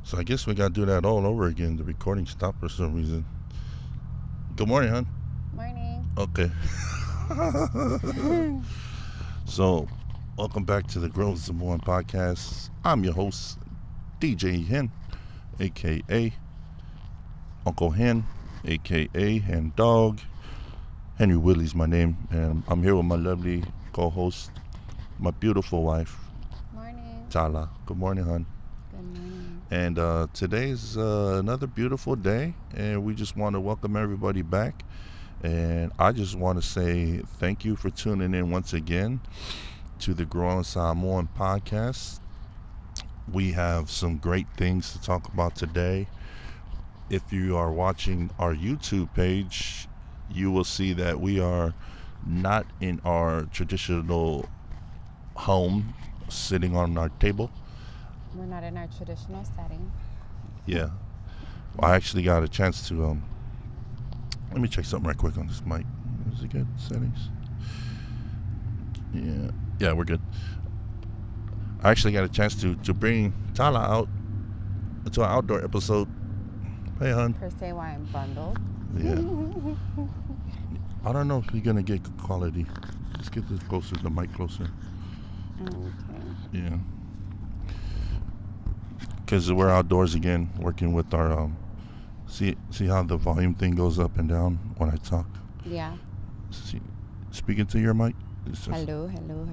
So I guess we got to do that all over again. The recording stopped for some reason. Good morning, hon. Morning. Okay. So, welcome back to the Growin podcast. I'm your host, DJ Hen, aka Uncle Hen, aka Hen Dog. Henry Willie's my name, and I'm here with my lovely co-host, my beautiful wife, Morning. Chala. Good morning, hon. Good morning. And today's another beautiful day, and we just want to welcome everybody back. And I just want to say thank you for tuning in once again to the Growin Samoan podcast. We have some great things to talk about today. If you are watching our YouTube page, you will see that we are not in our traditional home sitting on our table. We're not in our traditional setting. Yeah. I actually got a chance to let me check something right quick on this mic. Is it good? Settings? Yeah, we're good. I actually got a chance to bring Tala out to an outdoor episode. Hey, hon. Per se, why I'm bundled. Yeah. I don't know if you're gonna get good quality. Let's get this closer, the mic closer. Okay. Yeah. Because we're outdoors again, working with our see how the volume thing goes up and down when I talk. Yeah. See, speaking to your mic. Hello. Hello.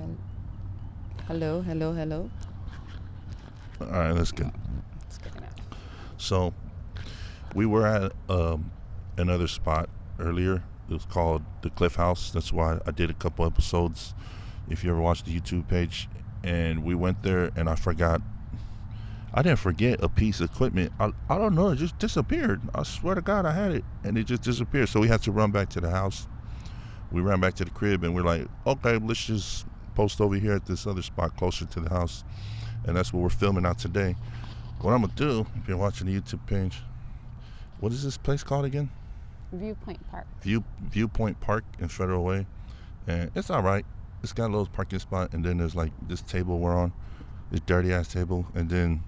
All right, that's good. It's good enough. So we were at another spot earlier. It was called the Cliff House. That's why I did a couple episodes. If you ever watched the YouTube page, and we went there, and I didn't forget a piece of equipment. I don't know. It just disappeared. I swear to God, I had it, and it just disappeared. So we had to run back to the house. We ran back to the crib, and we're like, okay, let's just post over here at this other spot closer to the house, and that's what we're filming out today. What I'm gonna do, if you're watching the YouTube page, what is this place called again? Viewpoint Park. Viewpoint Park in Federal Way, and it's all right. It's got a little parking spot, and then there's like this table we're on, this dirty ass table, and then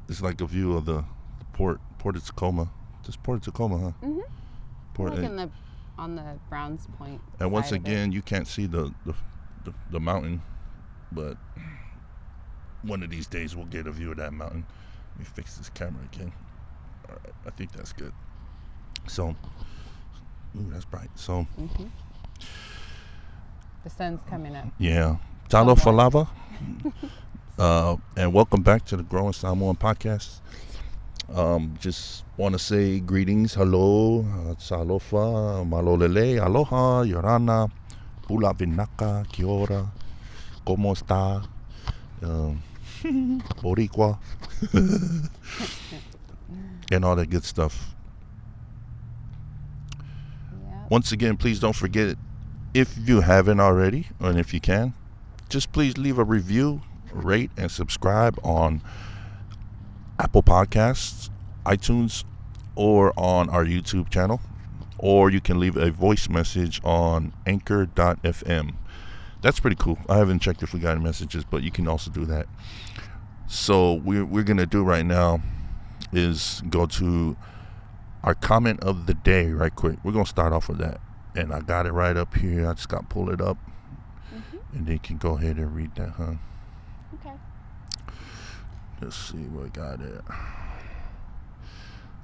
it's like a view of the port of Tacoma. Just Port of Tacoma, huh? Mm-hmm. Port. Like on the Browns Point. And once side of again, you can't see the mountain, but one of these days we'll get a view of that mountain. Let me fix this camera again. All right, I think that's good. So, ooh, that's bright. So, Mm-hmm. The sun's coming up. yeah, talo falava, and welcome back to the Growin Samoan podcast. Just want to say greetings, hello, salofa, malolele, aloha, yorana, pula vinaka, kia ora, como está, boricua, and all that good stuff. Yeah. Once again, please don't forget, if you haven't already, and if you can, just please leave a review, rate, and subscribe on Apple Podcasts, iTunes, or on our YouTube channel. Or you can leave a voice message on anchor.fm. That's pretty cool. I haven't checked if we got any messages, but you can also do that. So we're going to do right now is go to our comment of the day right quick. We're going to start off with that. And I got it right up here. I just got to pull it up. Mm-hmm. And then you can go ahead and read that, huh? Okay. Let's see what we got there.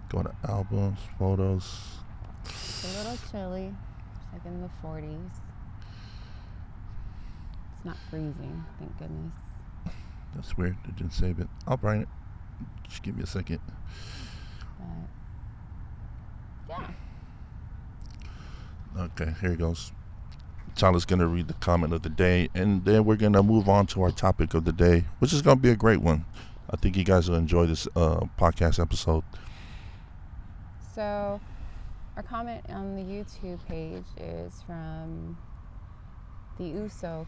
Go to albums, photos. It's a little chilly. It's like in the 40s. It's not freezing, thank goodness. That's weird. They didn't save it. I'll bring it. Just give me a second. But yeah. Okay, here it goes. Tyler's going to read the comment of the day, and then we're going to move on to our topic of the day, which is going to be a great one. I think you guys will enjoy this podcast episode. So, our comment on the YouTube page is from the Uso,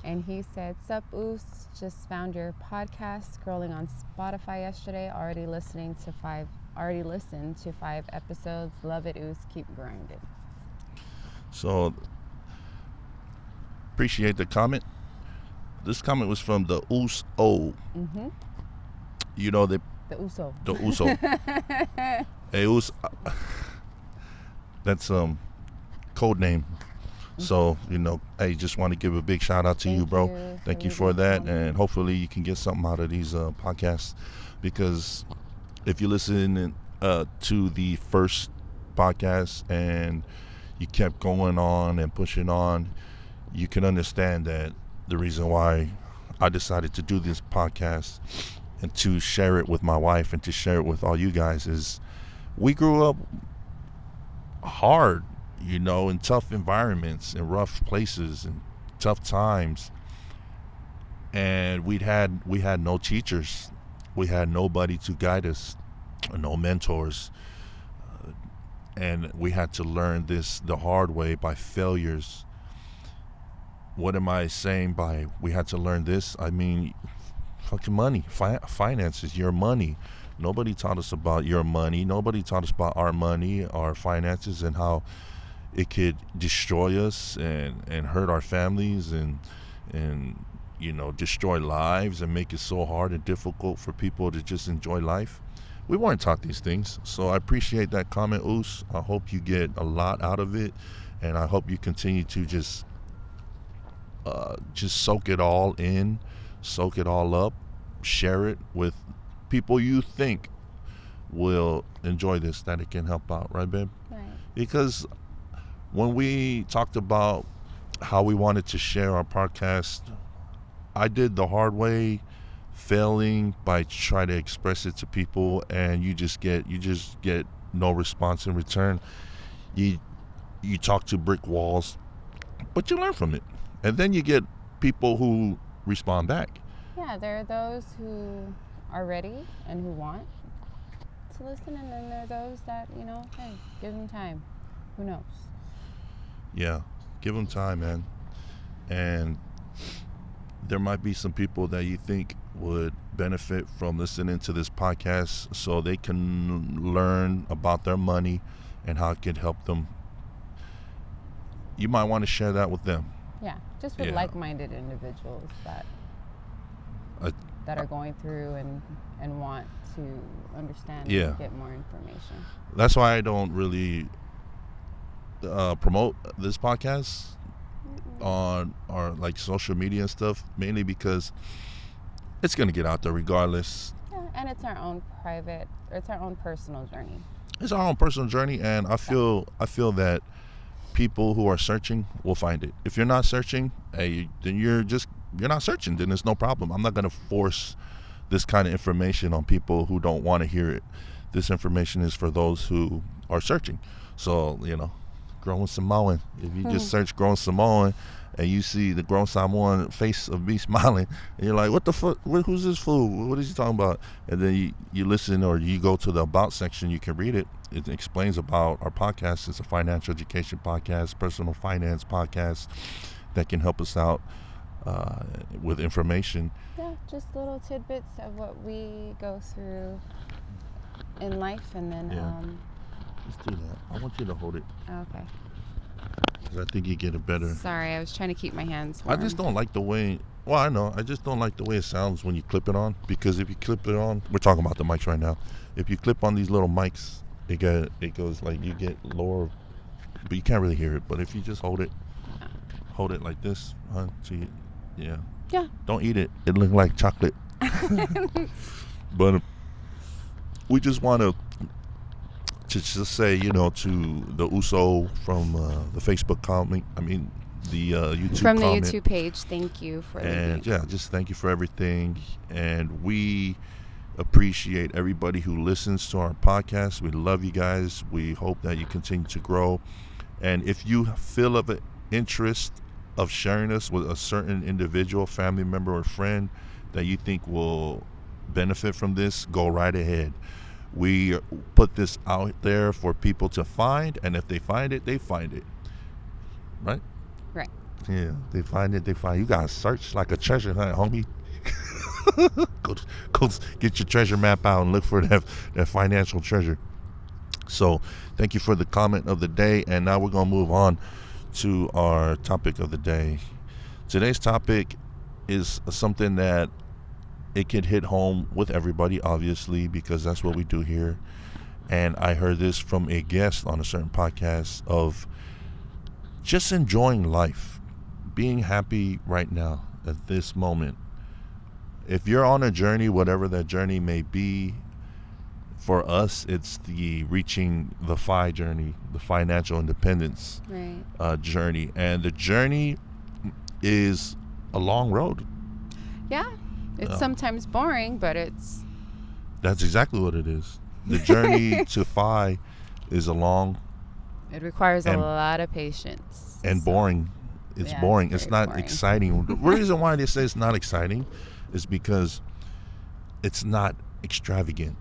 and he said, "Sup, Us? Just found your podcast scrolling on Spotify yesterday. Already listened to 5 episodes. Love it, Us. Keep grinding." So, appreciate the comment. This comment was from the Uso. Mm-hmm. you know, The Uso. the Uso. Hey, Uso, that's code name. So, you know, hey, just want to give a big shout out to you, bro. Thank you for that. And hopefully you can get something out of these podcasts, because if you listen to the first podcast and you kept going on and pushing on, you can understand that the reason why I decided to do this podcast and to share it with my wife and to share it with all you guys is we grew up hard, you know, in tough environments, in rough places, and tough times. And we had no teachers, we had nobody to guide us, no mentors, and we had to learn this the hard way by failures. What am I saying by we had to learn this? I mean, fucking money, finances, your money. Nobody taught us about your money. Nobody taught us about our money, our finances, and how it could destroy us and hurt our families and you know, destroy lives and make it so hard and difficult for people to just enjoy life. We weren't taught these things. So I appreciate that comment, Oos. I hope you get a lot out of it, and I hope you continue to just soak it all in, soak it all up, share it with people you think will enjoy this, that it can help out, right, babe? Right. Because when we talked about how we wanted to share our podcast, I did the hard way, failing by trying to express it to people, and you just get no response in return. You talk to brick walls, but you learn from it, and then you get people who respond back. Yeah, there are those who are ready and who want to listen, and then there are those that, you know, hey, give them time. Who knows? Yeah, give them time, man. And there might be some people that you think would benefit from listening to this podcast so they can learn about their money and how it can help them. You might want to share that with them. Yeah, just with like-minded individuals that are going through and want to understand and get more information. That's why I don't really promote this podcast on our like social media and stuff, mainly because it's going to get out there regardless. Yeah, and it's our own personal journey. It's our own personal journey, and I feel that people who are searching will find it. If you're not searching, hey, then you're not searching, then there's no problem. I'm not going to force this kind of information on people who don't want to hear it. This information is for those who are searching. So, you know, Growin Samoan. If you just search Growin Samoan and you see the Growin Samoan face of me smiling, and you're like, what the fuck? Who's this fool? What is he talking about? And then you listen, or you go to the About section, you can read it. It explains about our podcast. It's a financial education podcast, personal finance podcast that can help us out with information. Yeah, just little tidbits of what we go through in life, and then let's do that. I want you to hold it. Okay. Because I think you get a better. Sorry, I was trying to keep my hands warm. I just don't like the way. Well, I know. I just don't like the way it sounds when you clip it on. Because if you clip it on, we're talking about the mics right now. If you clip on these little mics, it goes like you get lower, but you can't really hear it. But if you just hold it like this, huh? See, yeah. Don't eat it. It looks like chocolate. But we just want to just say, you know, to the Uso from the Facebook comment, the YouTube from comment. the YouTube page, thank you for and just thank you for everything. And we appreciate everybody who listens to our podcast. We love you guys. We hope that you continue to grow. And if you feel of an interest of sharing us with a certain individual, family member, or friend that you think will benefit from this, go right ahead. We put this out there for people to find, and if they find it, they find it. Right? Right. Yeah, they find it, You gotta search like a treasure hunt, homie. Go get your treasure map out and look for that financial treasure. So, thank you for the comment of the day, and now we're gonna move on to our topic of the day. Today's topic is something that it could hit home with everybody, obviously, because that's what we do here. And I heard this from a guest on a certain podcast of just enjoying life, being happy right now at this moment. If you're on a journey, whatever that journey may be, for us, it's the reaching the FI journey, the financial independence journey. And the journey is a long road. Yeah, it's sometimes boring, but that's exactly what it is. The journey to FI is it requires a lot of patience. And boring. It's boring. It's not boring. Exciting. The reason why they say it's not exciting is because it's not extravagant.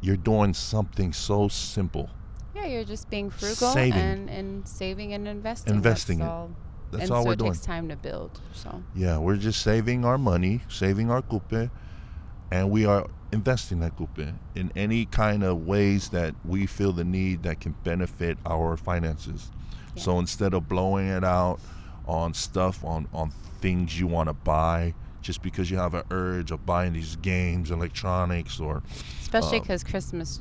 You're doing something so simple. Yeah, you're just being frugal and saving and investing. That's all we're doing. It takes time to build. So yeah, we're just saving our money, saving our coupe, and we are investing that coupe in any kind of ways that we feel the need that can benefit our finances. Yeah. So instead of blowing it out on stuff, on things you want to buy, just because you have an urge of buying these games, electronics, or especially because Christmas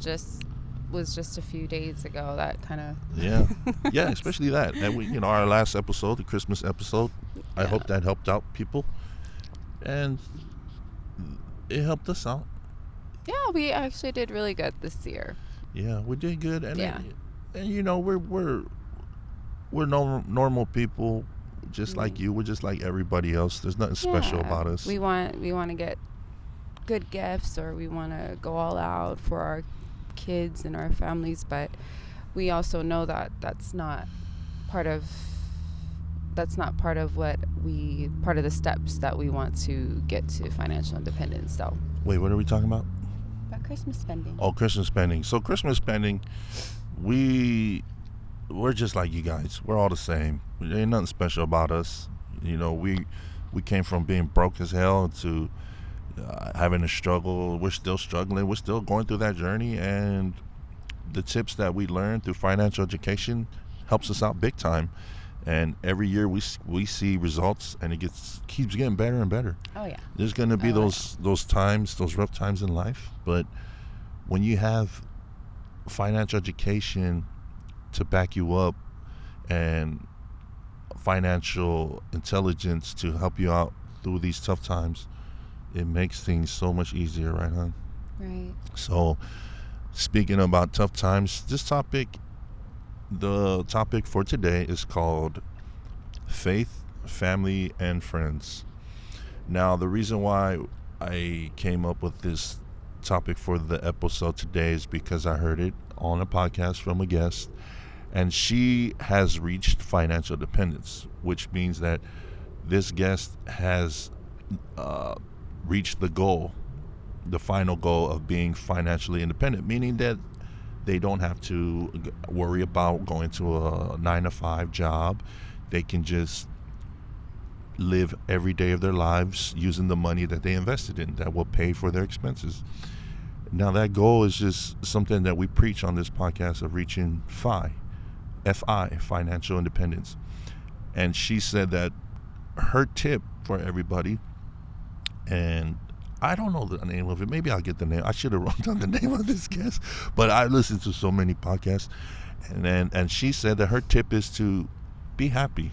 was just a few days ago. That kind of yeah, especially that. And we, our last episode, the Christmas episode, I hope that helped out people, and it helped us out. Yeah, we actually did really good this year. Yeah, we did good, and we're normal people. Just like you, we're just like everybody else. There's nothing special about us. We want to get good gifts, or we want to go all out for our kids and our families, but we also know that that's not part of the steps that we want to get to financial independence. So wait, what are we talking about? About Christmas spending. Oh, Christmas spending. So Christmas spending, we're just like you guys. We're all the same. There ain't nothing special about us. We came from being broke as hell to having a struggle. We're still struggling. We're still going through that journey. And the tips that we learned through financial education helps us out big time. And every year we see results, and it keeps getting better and better. Oh yeah. There's going to be those times, those rough times in life. But when you have financial education to back you up and financial intelligence to help you out through these tough times, it makes things so much easier, right, hon? Right. So, speaking about tough times, the topic for today is called Faith, Family, and Friends. Now, the reason why I came up with this topic for the episode today is because I heard it on a podcast from a guest, and she has reached financial independence, which means that this guest has reached the final goal of being financially independent, meaning that they don't have to worry about going to a 9-to-5 job. They can just live every day of their lives using the money that they invested in that will pay for their expenses. Now, that goal is just something that we preach on this podcast of reaching FI, financial independence. And she said that her tip for everybody, and I don't know the name of it. Maybe I'll get the name. I should have wrote down the name of this guest, but I listen to so many podcasts. And she said that her tip is to be happy.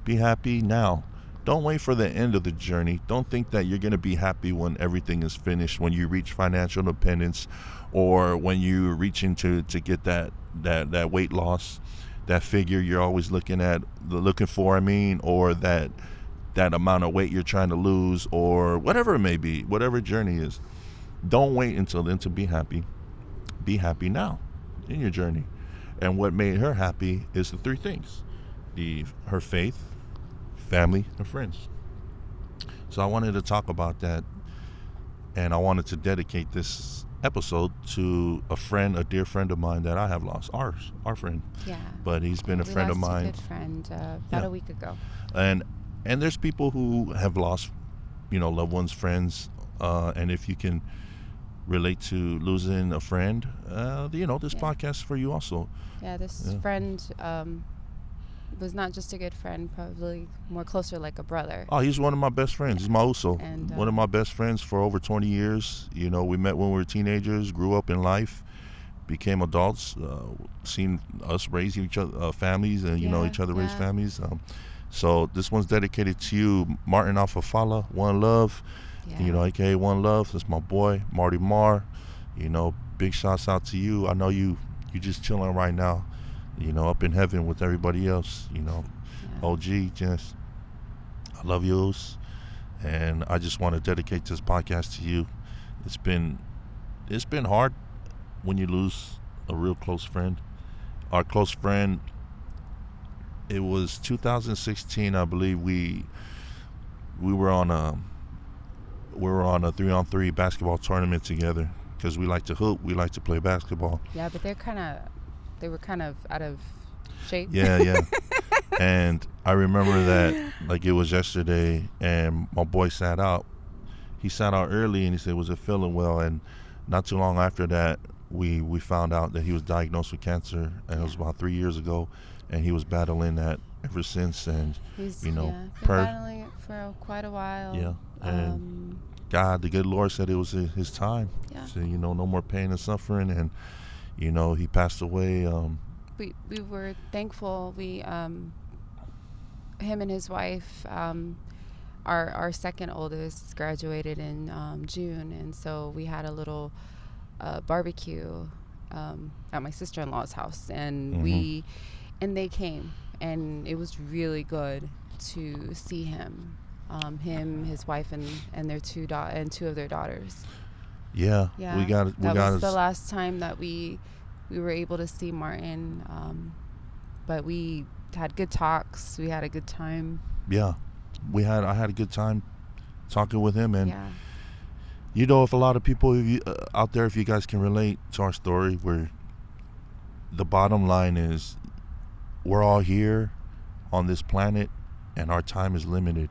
Be happy now. Don't wait for the end of the journey. Don't think that you're going to be happy when everything is finished, when you reach financial independence, or when you're reaching to get that weight loss, that figure you're always looking for, or that amount of weight you're trying to lose, or whatever it may be, whatever journey is. Don't wait until then to be happy. Be happy now in your journey. And what made her happy is the three things: her faith, family, and friends. So I wanted to talk about that, and I wanted to dedicate this episode to a dear friend of mine that I have lost, our friend. Yeah. But he's been a friend of mine. A good friend about a week ago. And there's people who have lost, loved ones, friends, and if you can relate to losing a friend, this podcast is for you also. Yeah, this friend was not just a good friend, probably more closer like a brother. Oh, he's one of my best friends. He's my uso. And, One of my best friends for over 20 years. You know, we met when we were teenagers, grew up in life, became adults, seen us raise each other, families, and each other raise families. So this one's dedicated to you, Martin Afafala, One Love. AKA One Love. That's my boy, Marty Mar. Big shouts out to you. I know you just chilling right now, up in heaven with everybody else. OG, just I love yous, and I just want to dedicate this podcast to you. It's been hard when you lose a real close friend. Our close friend. It was 2016, I believe. We were on a 3-on-3 basketball tournament together because we like to hoop. We like to play basketball. Yeah, but they were kind of out of shape. Yeah. And I remember that like it was yesterday, and my boy sat out. He sat out early, and he said, "Was it feeling well?" And not too long after that, we found out that he was diagnosed with cancer, and it was about 3 years ago, and he was battling that ever since. And he's been battling it for quite a while. Yeah, and God, the good Lord said it was his time. Yeah. So no more pain and suffering, and he passed away. We were thankful. Him and his wife, our second oldest, graduated in June, and so we had a little barbecue at my sister-in-law's house, and they came, and it was really good to see him, his wife, and their two of their daughters. Yeah. That was the last time that we were able to see Martin, but we had good talks. We had a good time. Yeah, I had a good time talking with him, and if a lot of people out there, if you guys can relate to our story, where the bottom line is we're all here on this planet, and our time is limited.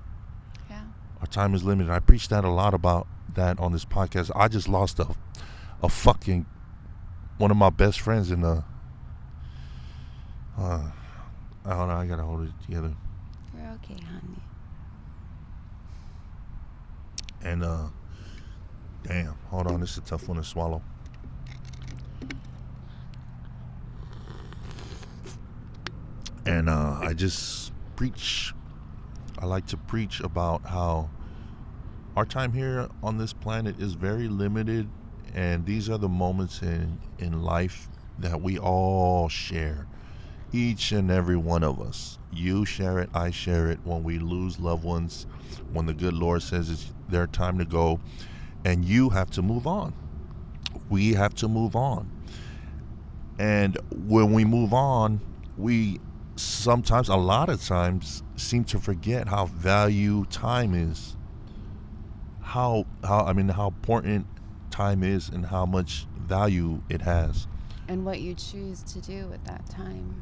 Yeah, our time is limited. I preach that a lot about that on this podcast. I just lost a fucking one of my best friends in the. I don't know. I gotta hold it together. You're okay, honey. And damn, hold on. This is a tough one to swallow. And I just preach. I like to preach about how our time here on this planet is very limited, and these are the moments in life that we all share. Each and every one of us. You share it, I share it when we lose loved ones, when the good Lord says it's their time to go, and you have to move on. We have to move on. And when we move on, we sometimes, a lot of times, seem to forget how value time is. How important time is, and how much value it has. And what you choose to do with that time.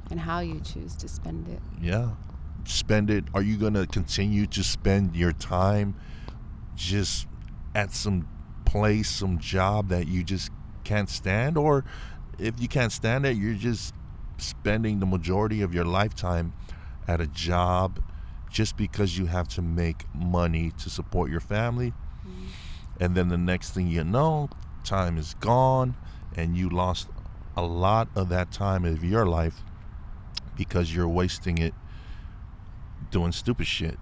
And how you choose to spend it. Yeah. Spend it. Are you going to continue to spend your time just at some place, some job that you just can't stand? Or if you can't stand it, you're just spending the majority of your lifetime at a job just because you have to make money to support your family. Mm-hmm. And then the next thing you know, time is gone, and you lost a lot of that time of your life because you're wasting it doing stupid shit.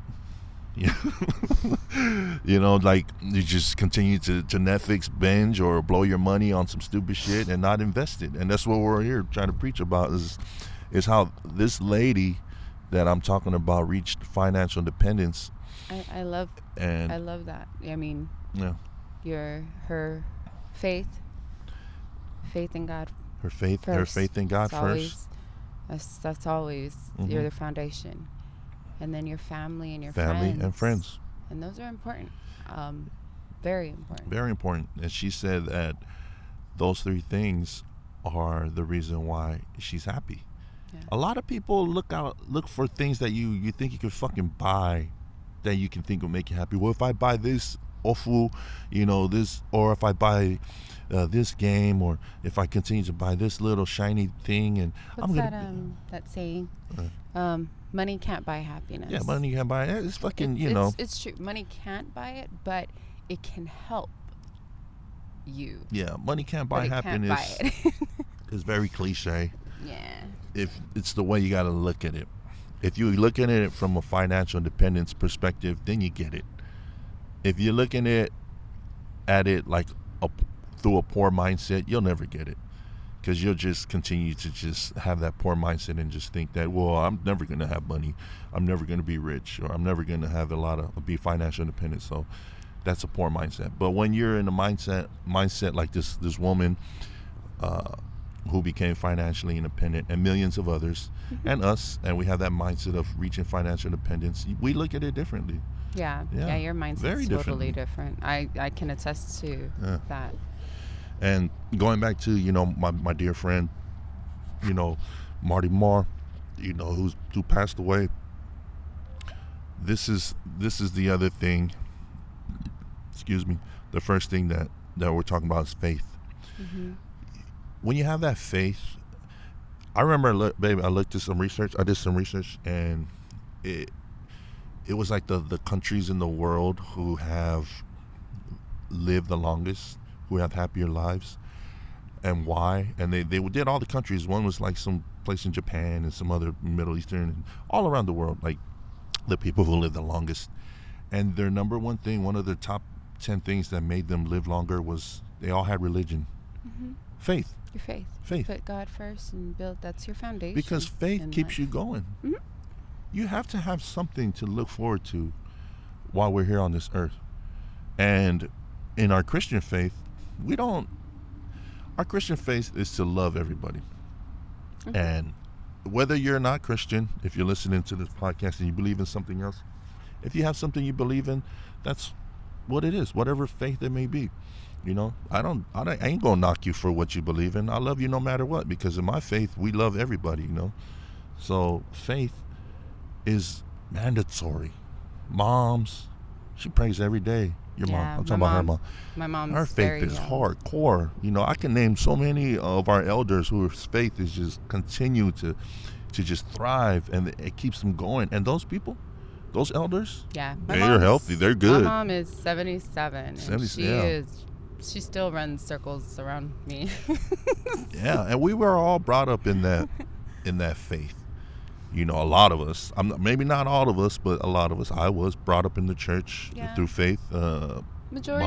Like you just continue to Netflix binge or blow your money on some stupid shit and not invest it. And that's what we're here trying to preach about is how this lady that I'm talking about reached financial independence. I love that. I mean, her faith in God. Her faith in God first. That's always you're the foundation, and then your family and your friends, and those are important, very important. Very important. And she said that those three things are the reason why she's happy. Yeah. A lot of people look for things that you think you can fucking buy, that you can think will make you happy. Well, if I buy this awful, this, or if I buy this game, or if I continue to buy this little shiny thing, and What's I'm gonna that saying? Money can't buy happiness. yeah, money can buy it. It's fucking It's true. Money can't buy it, but it can help you. Yeah, money can't buy happiness. Can't buy it. It's very cliche. Yeah. If it's the way you got to look at it. If you look at it from a financial independence perspective, then you get it. If you're looking at it like through a poor mindset, you'll never get it, because you'll just continue to just have that poor mindset and just think that, well, I'm never going to have money, I'm never going to be rich, or I'm never going to have be financial independent. So that's a poor mindset. But when you're in a mindset like this woman who became financially independent, and millions of others, and us, and we have that mindset of reaching financial independence, we look at it differently. Yeah, your mindset's totally different. I can attest to that. And going back to, my dear friend, Marty Moore, who passed away. This is the other thing. Excuse me. The first thing that we're talking about is faith. Mm-hmm. When you have that faith, I remember, baby, I did some research, and it was like the countries in the world who have lived the longest, who have happier lives, and why. And they did all the countries. One was like some place in Japan and some other Middle Eastern, and all around the world, like the people who live the longest. And their number one thing, one of the top 10 things that made them live longer, was they all had religion. Mm-hmm. Faith. Your faith. Put God first and build. That's your foundation. Because faith keeps you going. Mm-hmm. You have to have something to look forward to while we're here on this earth. And in our Christian faith, our Christian faith is to love everybody. Mm-hmm. And whether you're not Christian, if you're listening to this podcast and you believe in something else, if you have something you believe in, that's what it is, whatever faith it may be. I ain't gonna knock you for what you believe in. I love you no matter what, because in my faith, we love everybody, So faith is mandatory. Moms, she prays every day. Your mom. I'm talking about her mom. My mom's Her faith is hardcore. I can name so many of our elders whose faith is just continue to just thrive, and it keeps them going. And those people, those elders, they're healthy. They're good. My mom is 77. And she still runs circles around me. Yeah, and we were all brought up in that faith. A lot of us. Maybe not all of us, but a lot of us. I was brought up in the church through faith. My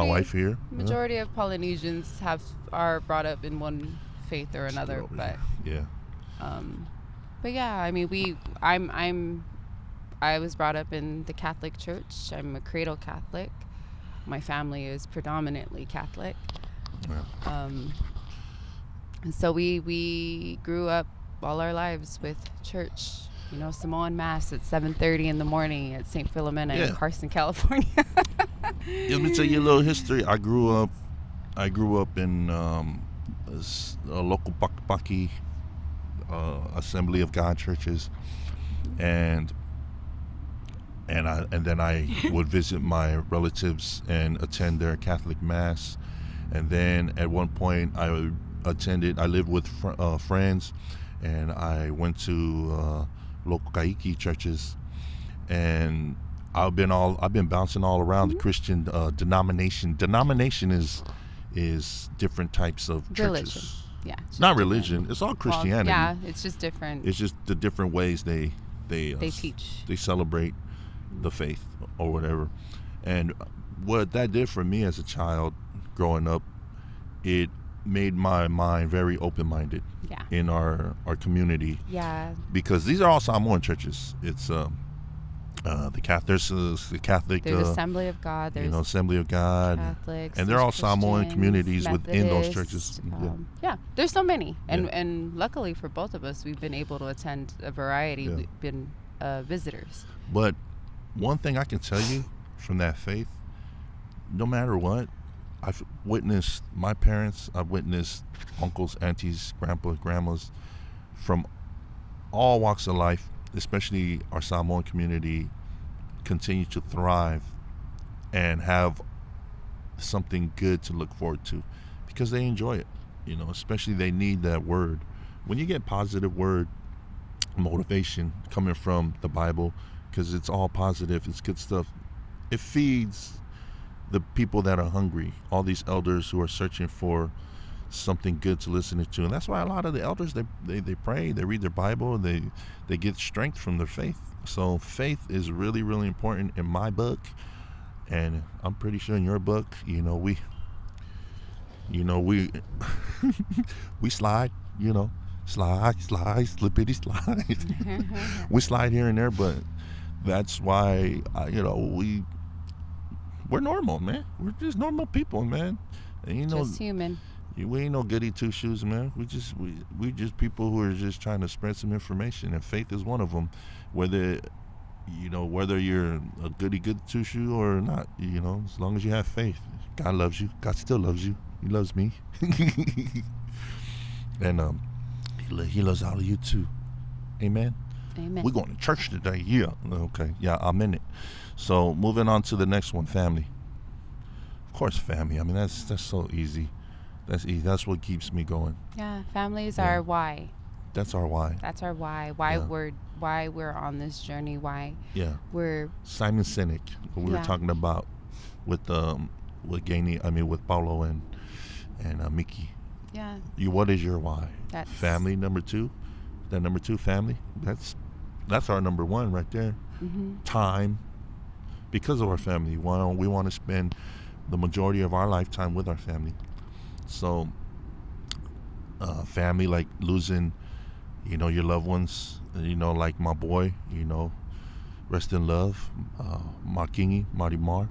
wife here. Majority of Polynesians are brought up in one faith or another, but yeah. But yeah, I mean, I was brought up in the Catholic Church. I'm a cradle Catholic. My family is predominantly Catholic. Yeah. And so we grew up all our lives with church. Samoan Mass at 7:30 in the morning at St. Philomena in Carson, California. Let me tell you a little history. I grew up in a local Pakipaki Assembly of God churches, and then I would visit my relatives and attend their Catholic Mass. And then at one point I lived with friends, and I went to local Kaiki churches, and I've been bouncing all around the Christian denomination. Denomination is different types of churches. Religion. Yeah. It's not religion. It's all Christianity. Well, it's just different. It's just the different ways they teach. They celebrate the faith or whatever. And what that did for me as a child growing up, it made my mind very open-minded in our community. Yeah. Because these are all Samoan churches. It's the Catholic. There's Assembly of God. There's Assembly of God. Catholics. And they're all Samoan communities Methodists, within those churches. There's so many. And luckily for both of us, we've been able to attend a variety. Yeah. We've been visitors. But one thing I can tell you from that faith, no matter what, I've witnessed my parents, I've witnessed uncles, aunties, grandpas, grandmas from all walks of life, especially our Samoan community, continue to thrive and have something good to look forward to. because they enjoy it. Especially they need that word. When you get positive word motivation coming from the Bible, because it's all positive, it's good stuff. It feeds the people that are hungry, all these elders who are searching for something good to listen to. And that's why a lot of the elders, they pray, they read their Bible, they get strength from their faith. So faith is really, really important in my book, and I'm pretty sure in your book. We we slide, slide, slippity slide. We slide here and there, but that's why we're normal, man. We're just normal people, man. And just human. We ain't no goody two shoes, man. We just people who are just trying to spread some information, and faith is one of them. Whether you're a goody good two shoe or not, as long as you have faith, God loves you. God still loves you. He loves me, and he loves all of you too. Amen. Amen. We're going to church today. Yeah. Okay. Yeah, I'm in it. So moving on to the next one, family. Of course, family. I mean, that's so easy. That's easy. That's what keeps me going. Yeah, family is our why. That's our why. That's our why. Why we're on this journey. Why we're Simon Sinek. We were talking about with Gainey. I mean, with Paulo and Mickey. Yeah. What is your why? That's family. Number 2. That number 2, family. That's our number 1 right there. Mm-hmm. Time. Because of our family, we want to spend the majority of our lifetime with our family. So, family, like losing, your loved ones, like my boy, rest in love, Marquinhos, Marimar.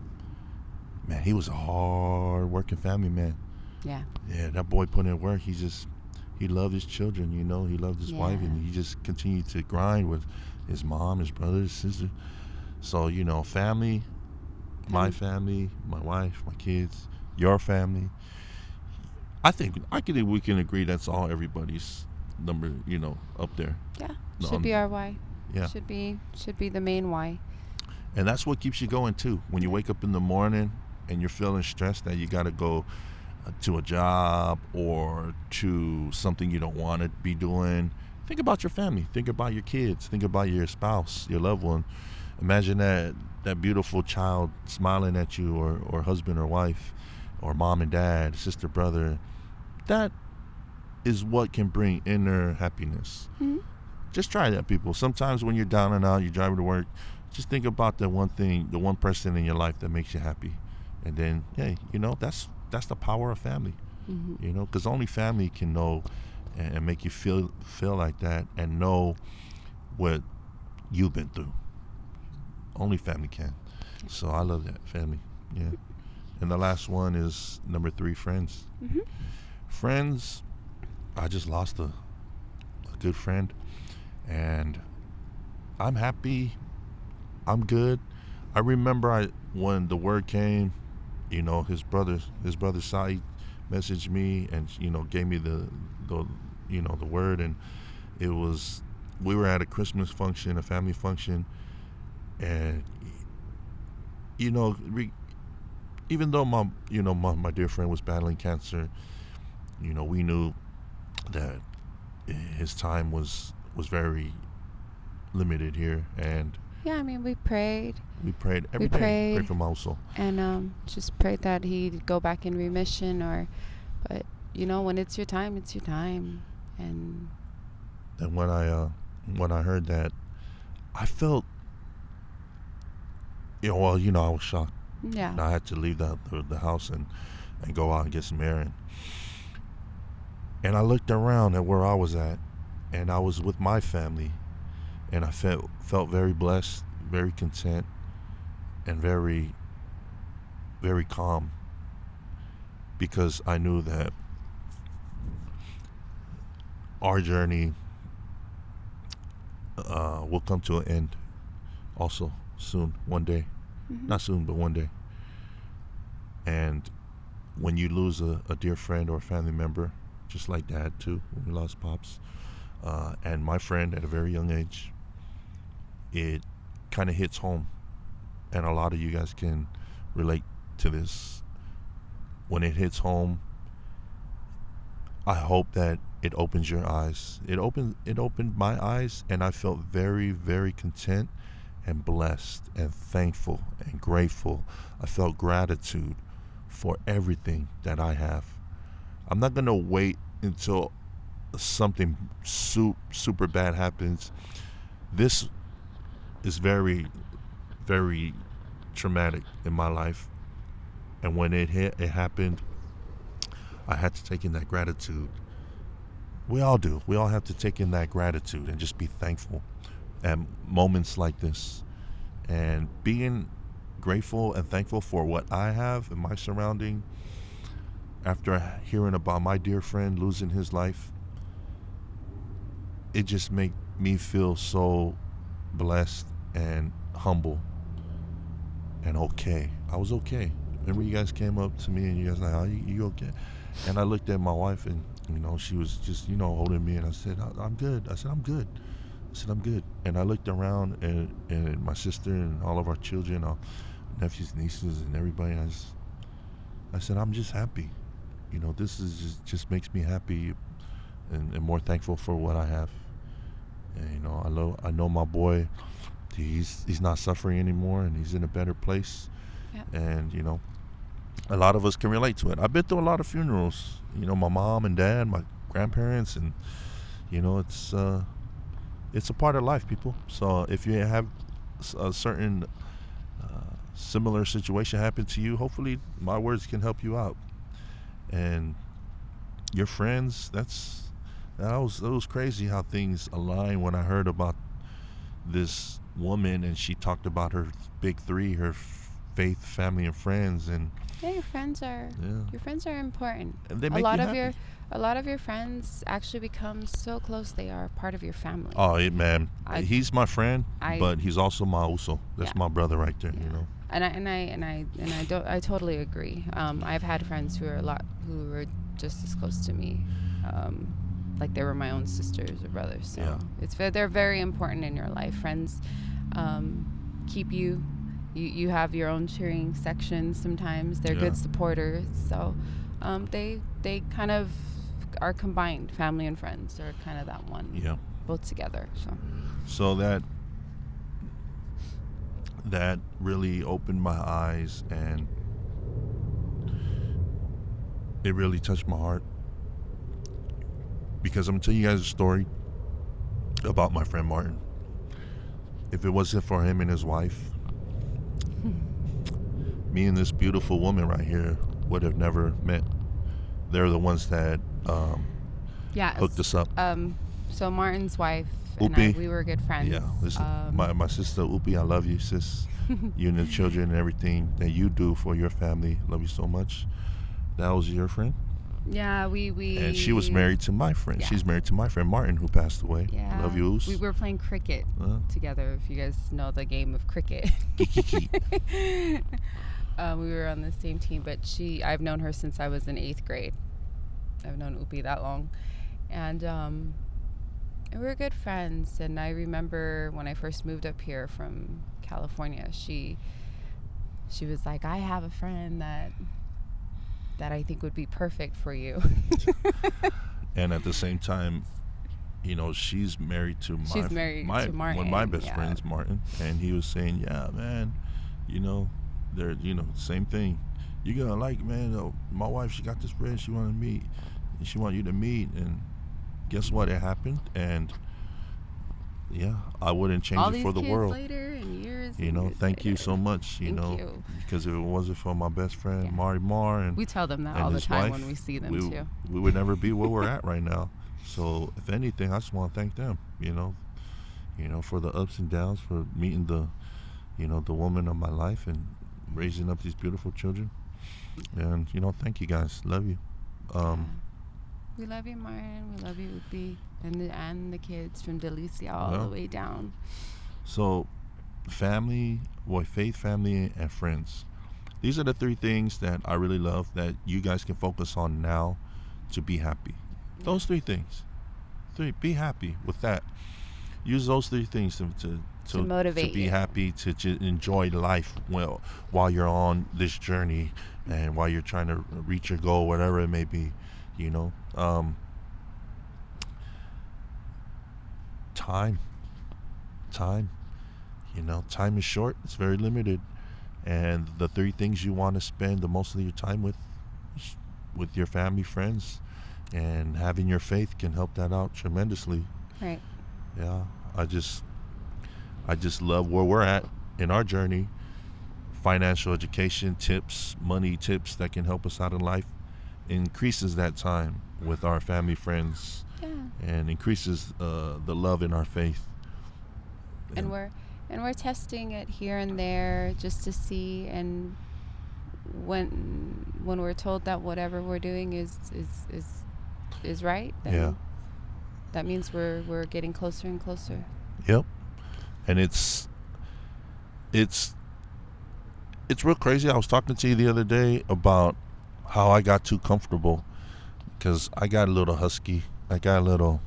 Man, he was a hard-working family man. Yeah. Yeah, that boy put in work. He loved his children, he loved his wife, and he just continued to grind with his mom, his brother, his sister. So, family, my family, my wife, my kids, your family. I think we can agree that's all everybody's number, up there. Yeah, should be our why. Yeah. Should be the main why. And that's what keeps you going too. When you wake up in the morning and you're feeling stressed that you got to go to a job or to something you don't want to be doing, think about your family. Think about your kids. Think about your spouse, your loved one. Imagine that beautiful child smiling at you, or husband or wife, or mom and dad, sister, brother. That is what can bring inner happiness. Mm-hmm. Just try that, people. Sometimes when you're down and out, you're driving to work, just think about the one thing, the one person in your life that makes you happy. And then, hey, that's the power of family. Mm-hmm. Because only family can know and make you feel like that and know what you've been through. Only family can. So I love that, family. Yeah. And the last one is number 3, friends. Mm-hmm. Friends, I just lost a good friend, and I'm happy. I'm good. I remember when the word came, his brother Saeed messaged me and gave me the word, and we were at a Christmas function, a family function, and even though my dear friend was battling cancer, we knew that his time was very limited here, and yeah, I mean, we prayed every day. Prayed for Mauso, and just prayed that he'd go back in remission, but when it's your time, it's your time. And when I heard that, I felt, I was shocked. Yeah. I had to leave the house and go out and get some air, and I looked around at where I was at, and I was with my family, and I felt very blessed, very content, and very, very calm, because I knew that our journey will come to an end also soon, one day. Mm-hmm. Not soon, but one day. And when you lose a dear friend or a family member, just like Dad too, when we lost Pops, and my friend at a very young age, it kind of hits home. And a lot of you guys can relate to this. When it hits home, I hope that it opens your eyes. It opened my eyes, and I felt very, very content and blessed and thankful and grateful. I felt gratitude for everything that I have. I'm not gonna wait until something super bad happens. This is very, very traumatic in my life, and when it happened, I had to take in that gratitude. We all do. We all have to take in that gratitude and just be thankful at moments like this. And being grateful and thankful for what I have in my surrounding, after hearing about my dear friend losing his life, it just made me feel so blessed and humble and okay. I was okay. Remember, you guys came up to me and you guys like, "Oh, you okay?" And I looked at my wife, and she was just holding me, and I said, "I'm good." I said, "I'm good." I said, "I'm good." And I looked around, and my sister and all of our children, our nephews, nieces, and everybody. And I said, "I'm just happy. This is just makes me happy, and more thankful for what I have." And I know my boy. He's not suffering anymore, and he's in a better place. Yep. And a lot of us can relate to it. I've been through a lot of funerals. My mom and dad, my grandparents, and it's a part of life, people. So if you have a certain similar situation happen to you, hopefully my words can help you out. And your friends, that was crazy how things align when I heard about this woman, and she talked about her big three, her faith, family, and friends. And yeah, your friends are important. And they make you happy. A lot of your friends actually become so close they are part of your family. Oh, man, he's my friend, but he's also my uso. That's my brother right there. And I totally agree. I've had friends who were just as close to me, like they were my own sisters or brothers. So they're very important in your life. Friends keep you. You have your own cheering section sometimes. They're good supporters. So they kind of are combined. Family and friends are kind of that one. Yeah. Both together. So that really opened my eyes, and it really touched my heart, because I'm going to tell you guys a story about my friend Martin. If it wasn't for him and his wife, me and this beautiful woman right here would have never met. They're the ones that hooked us up. So Martin's wife Upi, and we were good friends. Yeah, this is my sister Upi. I love you, sis. You and the children and everything that you do for your family. Love you so much. That was your friend? Yeah, we and she was married to my friend. Yeah. She's married to my friend Martin, who passed away. Yeah. Love you. We were playing cricket together, if you guys know the game of cricket. We were on the same team, but I've known her since I was in 8th grade. I've known Upi that long. And we were good friends. And I remember when I first moved up here from California, she was like, "I have a friend that I think would be perfect for you." And at the same time, she's married to Martin. One of my best friends, Martin, and he was saying, "Yeah, man, they're same thing. You're gonna like, man. My wife, she got this friend she wanted to meet, and she want you to meet." And guess what? It happened, and I wouldn't change it for the world. Later and years. Thank you so much. Thank you. Because if it wasn't for my best friend Marty Mar, and we tell them that all the time when we see them too. We would never be where we're at right now. So if anything, I just want to thank them. For the ups and downs, for meeting the woman of my life and raising up these beautiful children. And thank you guys. Love you. We love you, Martin. We love you, Upi, and the kids from Delicia all the way down. So, faith, family, and friends. These are the 3 things that I really love that you guys can focus on now to be happy. Those 3 things. Be happy with that. Use those 3 things to motivate to be you. Happy, to enjoy life while you're on this journey, and while you're trying to reach your goal, whatever it may be. You know, time, time. You know, time is short. It's very limited, and the three things you want to spend the most of your time with your family, friends, and having your faith can help that out tremendously. Right. Yeah, I just love where we're at in our journey. Financial education tips, money tips that can help us out in life increases that time with our family, friends, Yeah. and increases the love in our faith. And we're testing it here and there just to see, and when we're told that whatever we're doing is right, then Yeah. that means we're getting closer and closer. Yep. And it's real crazy. I was talking to you the other day about how I got too comfortable because I got a little husky. I got a little.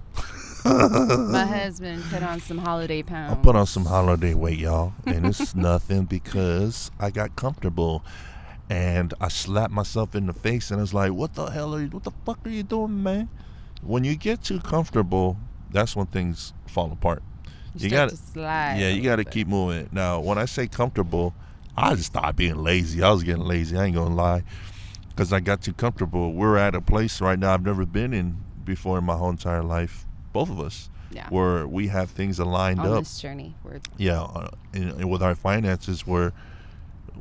My husband put on some holiday pounds. I put on some holiday weight, y'all, and it's nothing because I got comfortable, and I slapped myself in the face, and I was like, "What the hell are you? What the fuck are you doing, man?" When you get too comfortable, that's when things fall apart. You got to slide. Yeah, you got to keep moving. Now, when I say comfortable, I just started being lazy. I was getting lazy. I ain't gonna lie, because I got too comfortable. We're at a place right now I've never been in before in my whole entire life. Both of us, where we have things aligned on up. This journey. And with our finances, we're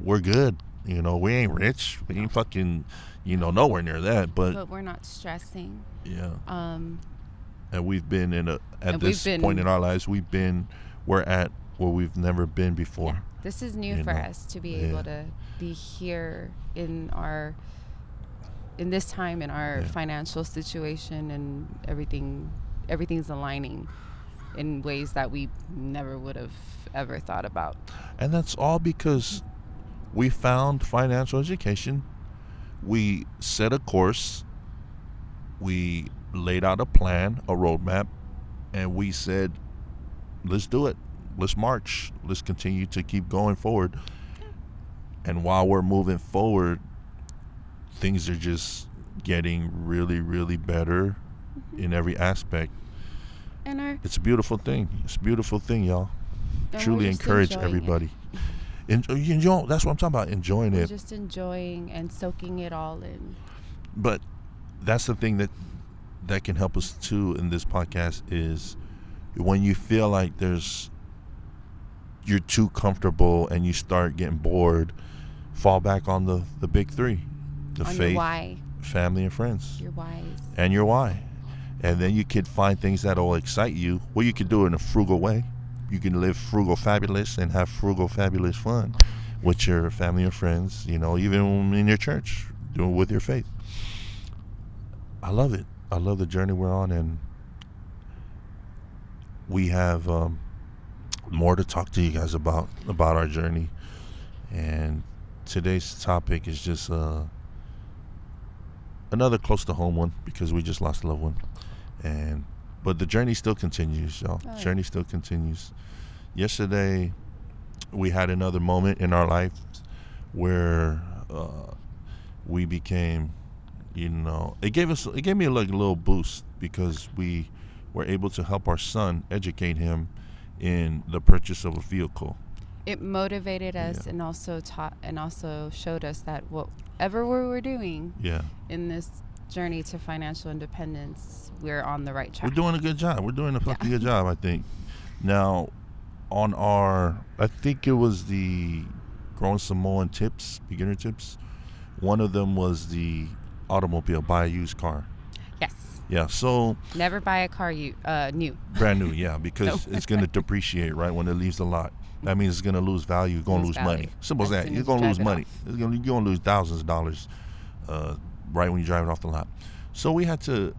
good. You know, we ain't rich. We ain't fucking, nowhere near that. But we're not stressing. Yeah. And we've been at this point in our lives, we're at where we've never been before. Yeah. This is new for us to be able to be here in this time in our financial situation, and everything's aligning in ways that we never would have ever thought about. And that's all because we found financial education. We set a course. We laid out a plan, a roadmap, and we said, let's do it. Let's march. Let's continue to keep going forward. And while we're moving forward, things are just getting really, really better in every aspect. And it's a beautiful thing. It's a beautiful thing, y'all. Truly encourage everybody. Enjoy. That's what I'm talking about. Enjoying it. Just enjoying and soaking it all in. But that's the thing that can help us too in this podcast is when you feel like you're too comfortable and you start getting bored, fall back on the big three: the faith, your why, family, and friends. Your whys. And your why. And then you could find things that will excite you. Well, you could do it in a frugal way. You can live frugal fabulous and have frugal fabulous fun with your family and friends, even in your church, doing it with your faith. I love it. I love the journey we're on, and we have more to talk to you guys about our journey. And today's topic is just another close to home one because we just lost a loved one, but the journey still continues, y'all. Oh, yeah. Journey still continues. Yesterday, we had another moment in our life where we became, it gave me like a little boost because we were able to help our son, educate him in the purchase of a vehicle. It motivated us and also showed us that whatever we were doing in this journey to financial independence, we're on the right track. We're doing a good job. We're doing a fucking good job, I think. Now, I think it was the Growin Samoan tips, beginner tips. One of them was the automobile, buy a used car. Yes. Yeah, so... Never buy a car new. Brand new, yeah, because it's going to depreciate, right, when it leaves the lot. That means it's going to lose value. You're going to lose money. Simple as that. You're going to lose money. You're going to lose thousands of dollars right when you drive it off the lot. So we had to...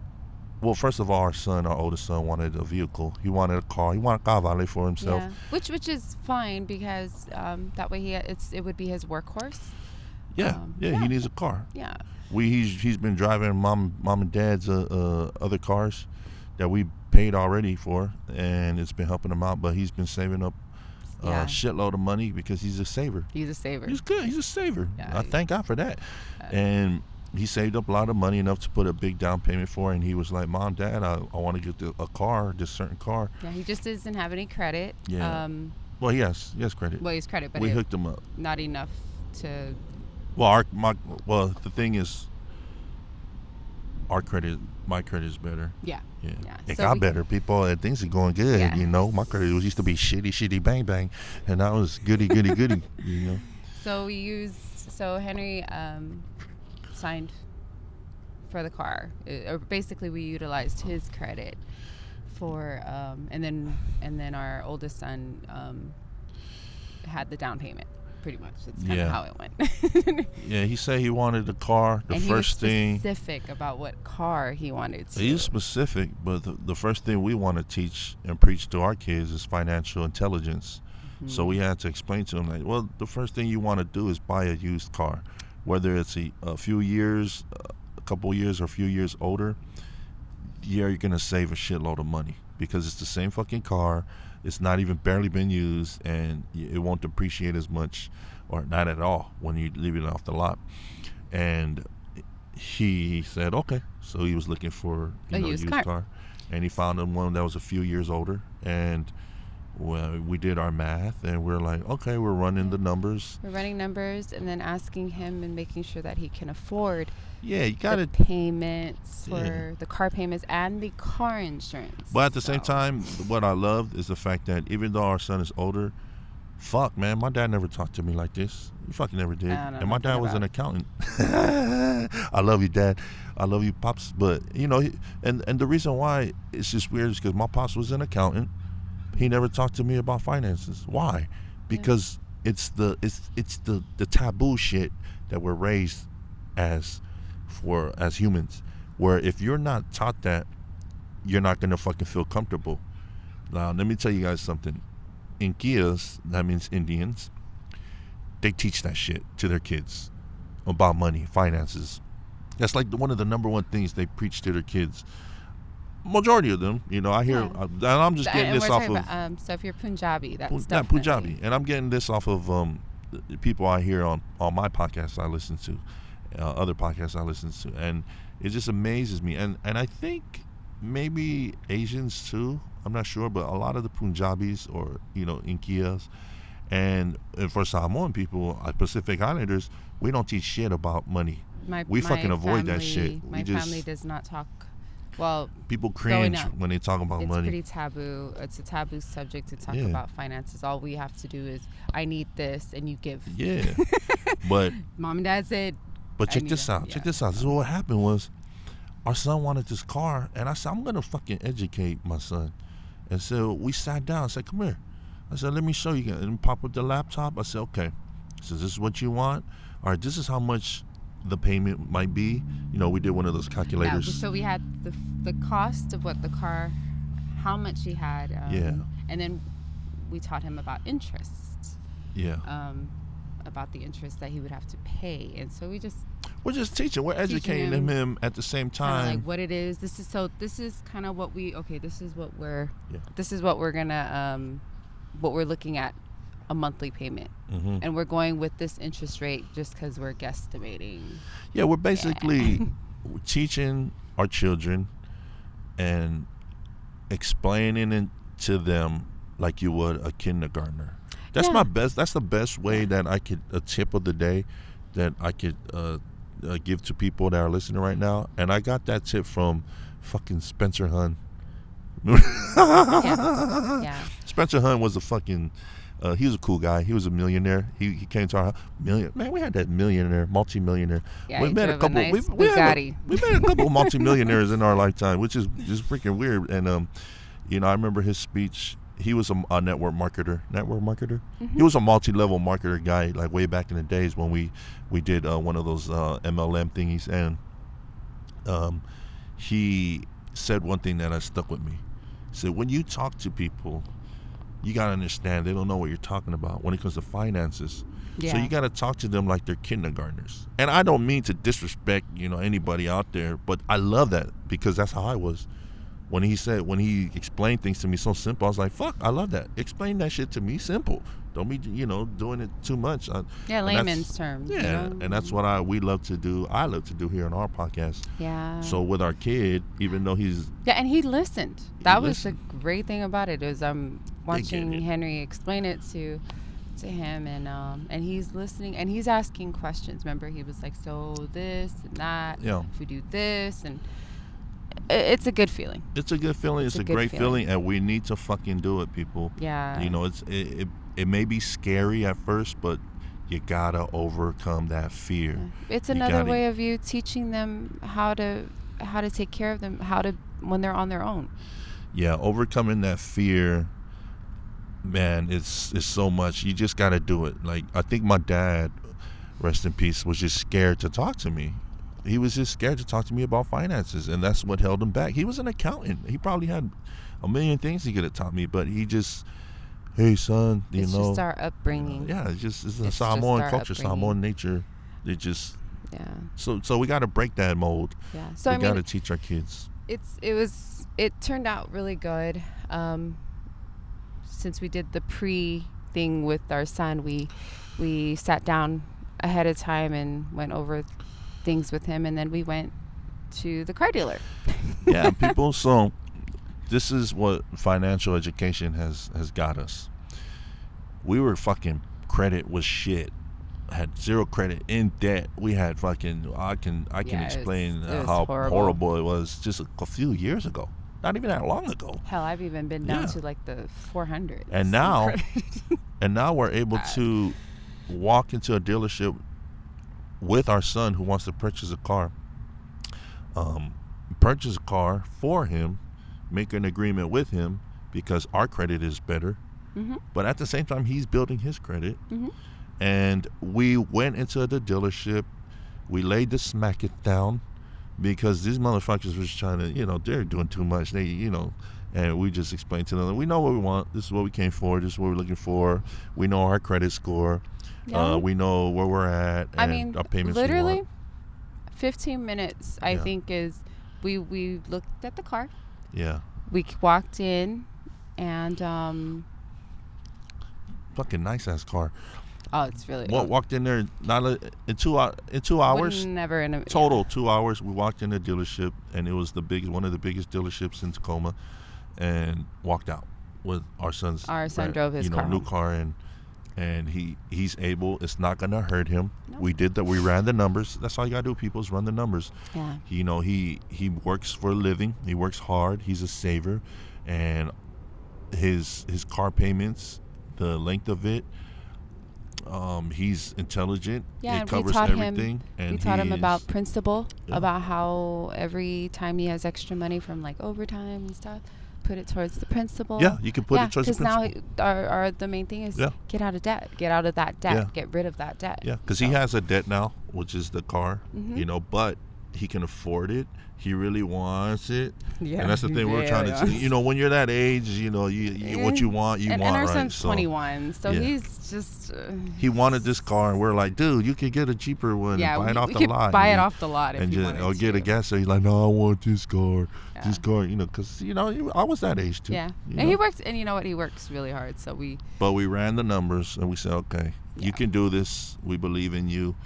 Well, first of all, our oldest son, wanted a vehicle. He wanted a car. He wanted a car valet for himself. Yeah. Which is fine because that way it would be his workhorse. Yeah, he needs a car. Yeah. He's been driving mom and dad's other cars that we paid already for, and it's been helping him out. But he's been saving up a shitload of money because he's a saver. He's a saver. He's good. He's a saver. Yeah, I thank God for that. And he saved up a lot of money, enough to put a big down payment for it, and he was like, Mom, Dad, I want to get a car, this certain car. Yeah, he just doesn't have any credit. Yeah. Well, he has credit. Well, he's credit, but we hooked him up. Not enough to. Well, the thing is, my credit is better. Yeah. It got better, people, and things are going good. Yeah. You know, my credit used to be shitty bang bang, and now it's goody. You know. So Henry signed for the car, or basically we utilized his credit for, and then our oldest son had the down payment. Pretty much, that's kind of how it went. Yeah, he said he wanted a car. He was specific about what car he wanted. He's specific, but the first thing we want to teach and preach to our kids is financial intelligence. Mm-hmm. So we had to explain to him, like, well, the first thing you want to do is buy a used car, whether it's a few years, a couple years, or a few years older. Yeah, you're gonna save a shitload of money because it's the same fucking car. It's not even barely been used, and it won't depreciate as much, or not at all, when you leave it off the lot. And he said, okay. So he was looking for a used car, and he found one that was a few years older. And we did our math, and we're like, okay, we're running the numbers. We're running numbers, and then asking him and making sure that he can afford. Yeah, you got the payments for the car payments and the car insurance. But at the same time, what I loved is the fact that even though our son is older, fuck, man, my dad never talked to me like this. He fucking never did. And my dad was an accountant. I love you, Dad. I love you, Pops. But, you know, and the reason why it's just weird is because my Pops was an accountant. He never talked to me about finances. Why? Because it's the taboo shit that we're raised as humans, where if you're not taught that, you're not gonna fucking feel comfortable. Now, let me tell you guys something. In Kias, that means Indians, they teach that shit to their kids about money, finances. That's like one of the number one things they preach to their kids. Majority of them, you know, I hear, and I'm just getting this off of. So if you're Punjabi, that's Punjabi, and I'm getting this off of the people I hear on my podcasts I listen to, other podcasts I listen to, and it just amazes me. And I think maybe Asians too. I'm not sure, but a lot of the Punjabis, or Inkias, and for Samoan people, Pacific Islanders, we don't teach shit about money. We fucking avoid that shit. My family does not talk. Well, people cringe when they talk about money. It's pretty taboo. It's a taboo subject to talk about finances. All we have to do is, I need this, and you give. Yeah, but mom and dad said. But check this out. Check this out. So what happened was, our son wanted this car, and I said, I'm gonna fucking educate my son. And so we sat down. I said, come here. I said, let me show you. And pop up the laptop. I said, okay. So this is what you want. All right. This is how much the payment might be. We did one of those calculators. Yeah, so we had the cost of what the car, how much he had. And then we taught him about interest. Yeah. About the interest that he would have to pay. And so we're just teaching. We're educating him at the same time. Like what it is. This is kind of what this is what we're gonna, what we're looking at, a monthly payment. Mm-hmm. And we're going with this interest rate just because we're guesstimating. Yeah, we're basically teaching our children and explaining it to them like you would a kindergartner. That's that's the best way that I could, a tip of the day that I could give to people that are listening right now. And I got that tip from fucking Spencer Hun. Yeah. Spencer Hun was a fucking, he was a cool guy. He was a millionaire. He came to our man. We had that millionaire, multi-millionaire. Yeah, we met a couple. Nice we met a couple of multi-millionaires in our lifetime, which is just freaking weird. And I remember his speech. He was a network marketer. Mm-hmm. He was a multi-level marketer guy, like way back in the days when we did one of those MLM thingies. And he said one thing that stuck with me. He said, when you talk to people, you got to understand they don't know what you're talking about when it comes to finances. Yeah. So you got to talk to them like they're kindergartners. And I don't mean to disrespect, anybody out there, but I love that because that's how I was. When he explained things to me so simple, I was like, fuck, I love that. Explain that shit to me simple. Don't be, doing it too much. Layman's terms. Yeah, and that's what we love to do. I love to do here on our podcast. Yeah. So with our kid, even though he's... Yeah, and he listened. That was the great thing about it, is I'm watching Henry explain it to him, and he's listening, and he's asking questions. Remember, he was like, so this and that, if we do this, and it's a good feeling. It's a good feeling. It's a great feeling, and we need to fucking do it, people. Yeah. It may be scary at first, but you gotta overcome that fear. Yeah. It's another way of you teaching them how to take care of them, when they're on their own. Yeah, overcoming that fear, man, it's so much. You just gotta do it. Like, I think my dad, rest in peace, was just scared to talk to me. He was just scared to talk to me about finances, and that's what held him back. He was an accountant. He probably had a million things he could have taught me, but he just, hey son, it's just our upbringing. It's a Samoan culture, Samoan nature. It just So we got to break that mold. Yeah. So we got to teach our kids. It turned out really good. Since we did the pre thing with our son, we sat down ahead of time and went over things with him, and then we went to the car dealer. Yeah, people. So this is what financial education has got us. We were fucking, credit was shit. Had zero credit, in debt. We had fucking, I can explain how horrible it was just a few years ago. Not even that long ago. Hell, I've even been down to like the 400. And now we're able to walk into a dealership with our son who wants to purchase a car. Purchase a car for him, make an agreement with him because our credit is better. Mm-hmm. But at the same time, he's building his credit. Mm-hmm. And we went into the dealership. We laid the smack it down because these motherfuckers was trying to, they're doing too much. They, and we just explained to them, we know what we want. This is what we came for. This is what we're looking for. We know our credit score. Yeah. We know where we're at. And our payments. Literally 15 minutes, I think, is we looked at the car. Yeah. We walked in and fucking nice ass car. Oh, it's really. Walked in there in 2 hours. Never in a total 2 hours. We walked in the dealership, and it was one of the biggest dealerships in Tacoma, and walked out with our son's. Our son drove his car. New car, and he's able. It's not gonna hurt him. Nope. We did that. We ran the numbers. That's all you gotta do, people, is run the numbers. Yeah. He works for a living. He works hard. He's a saver, and his car payments, the length of it. He's intelligent. Yeah, it covers everything. We taught him about principle, about how every time he has extra money from like overtime and stuff, put it towards the principal. Yeah, you can put it towards the principal. Because now the main thing is get out of debt. Get out of that debt. Get rid of that debt. Yeah, because he has a debt now, which is the car, but he can afford it. He really wants it. Yeah, and that's the thing we're trying to, when you're that age, you what you want, and our son's 21, so he's just... he wanted this car, and we're like, dude, you could get a cheaper one and buy it off the lot. Buy it off the lot if you wanted or get a gas station. He's like, no, I want this car. Yeah. This car, because, I was that age too. Yeah, and he works, and you know what, he works really hard, so we... But we ran the numbers, and we said, okay, you can do this. We believe in you.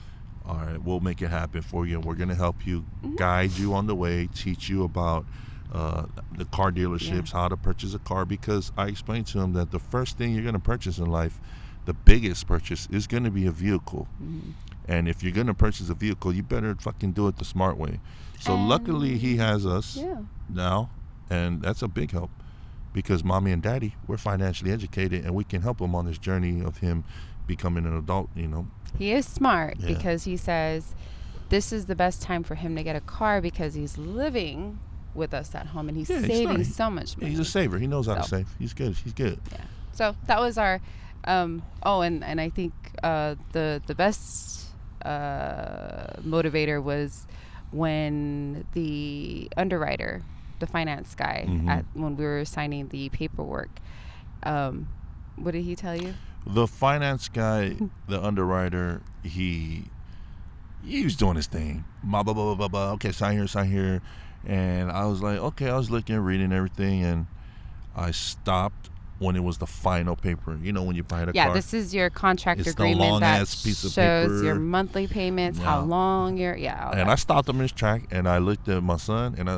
All right, we'll make it happen for you. We're going to help you, guide you on the way, teach you about the car dealerships, how to purchase a car, because I explained to him that the first thing you're going to purchase in life, the biggest purchase, is going to be a vehicle. Mm-hmm. And if you're going to purchase a vehicle, you better fucking do it the smart way. So luckily he has us now, and that's a big help because mommy and daddy, we're financially educated, and we can help him on this journey of him becoming an adult, He is smart because he says this is the best time for him to get a car because he's living with us at home and he's saving so much money. He's a saver. He knows how to save. He's good. Yeah. So that was our and I think the best motivator was when the underwriter, the finance guy, when we were signing the paperwork, what did he tell you? The finance guy, the underwriter, he was doing his thing. Blah, blah, blah, blah, blah. Okay, sign here. And I was like, okay, I was reading everything, and I stopped when it was the final paper. You know, when you buy the car. Yeah, this is your contract It's the agreement that long-ass piece of shows paper. your monthly payments, how long you're, all And that. I stopped him in his track, and I looked at my son, and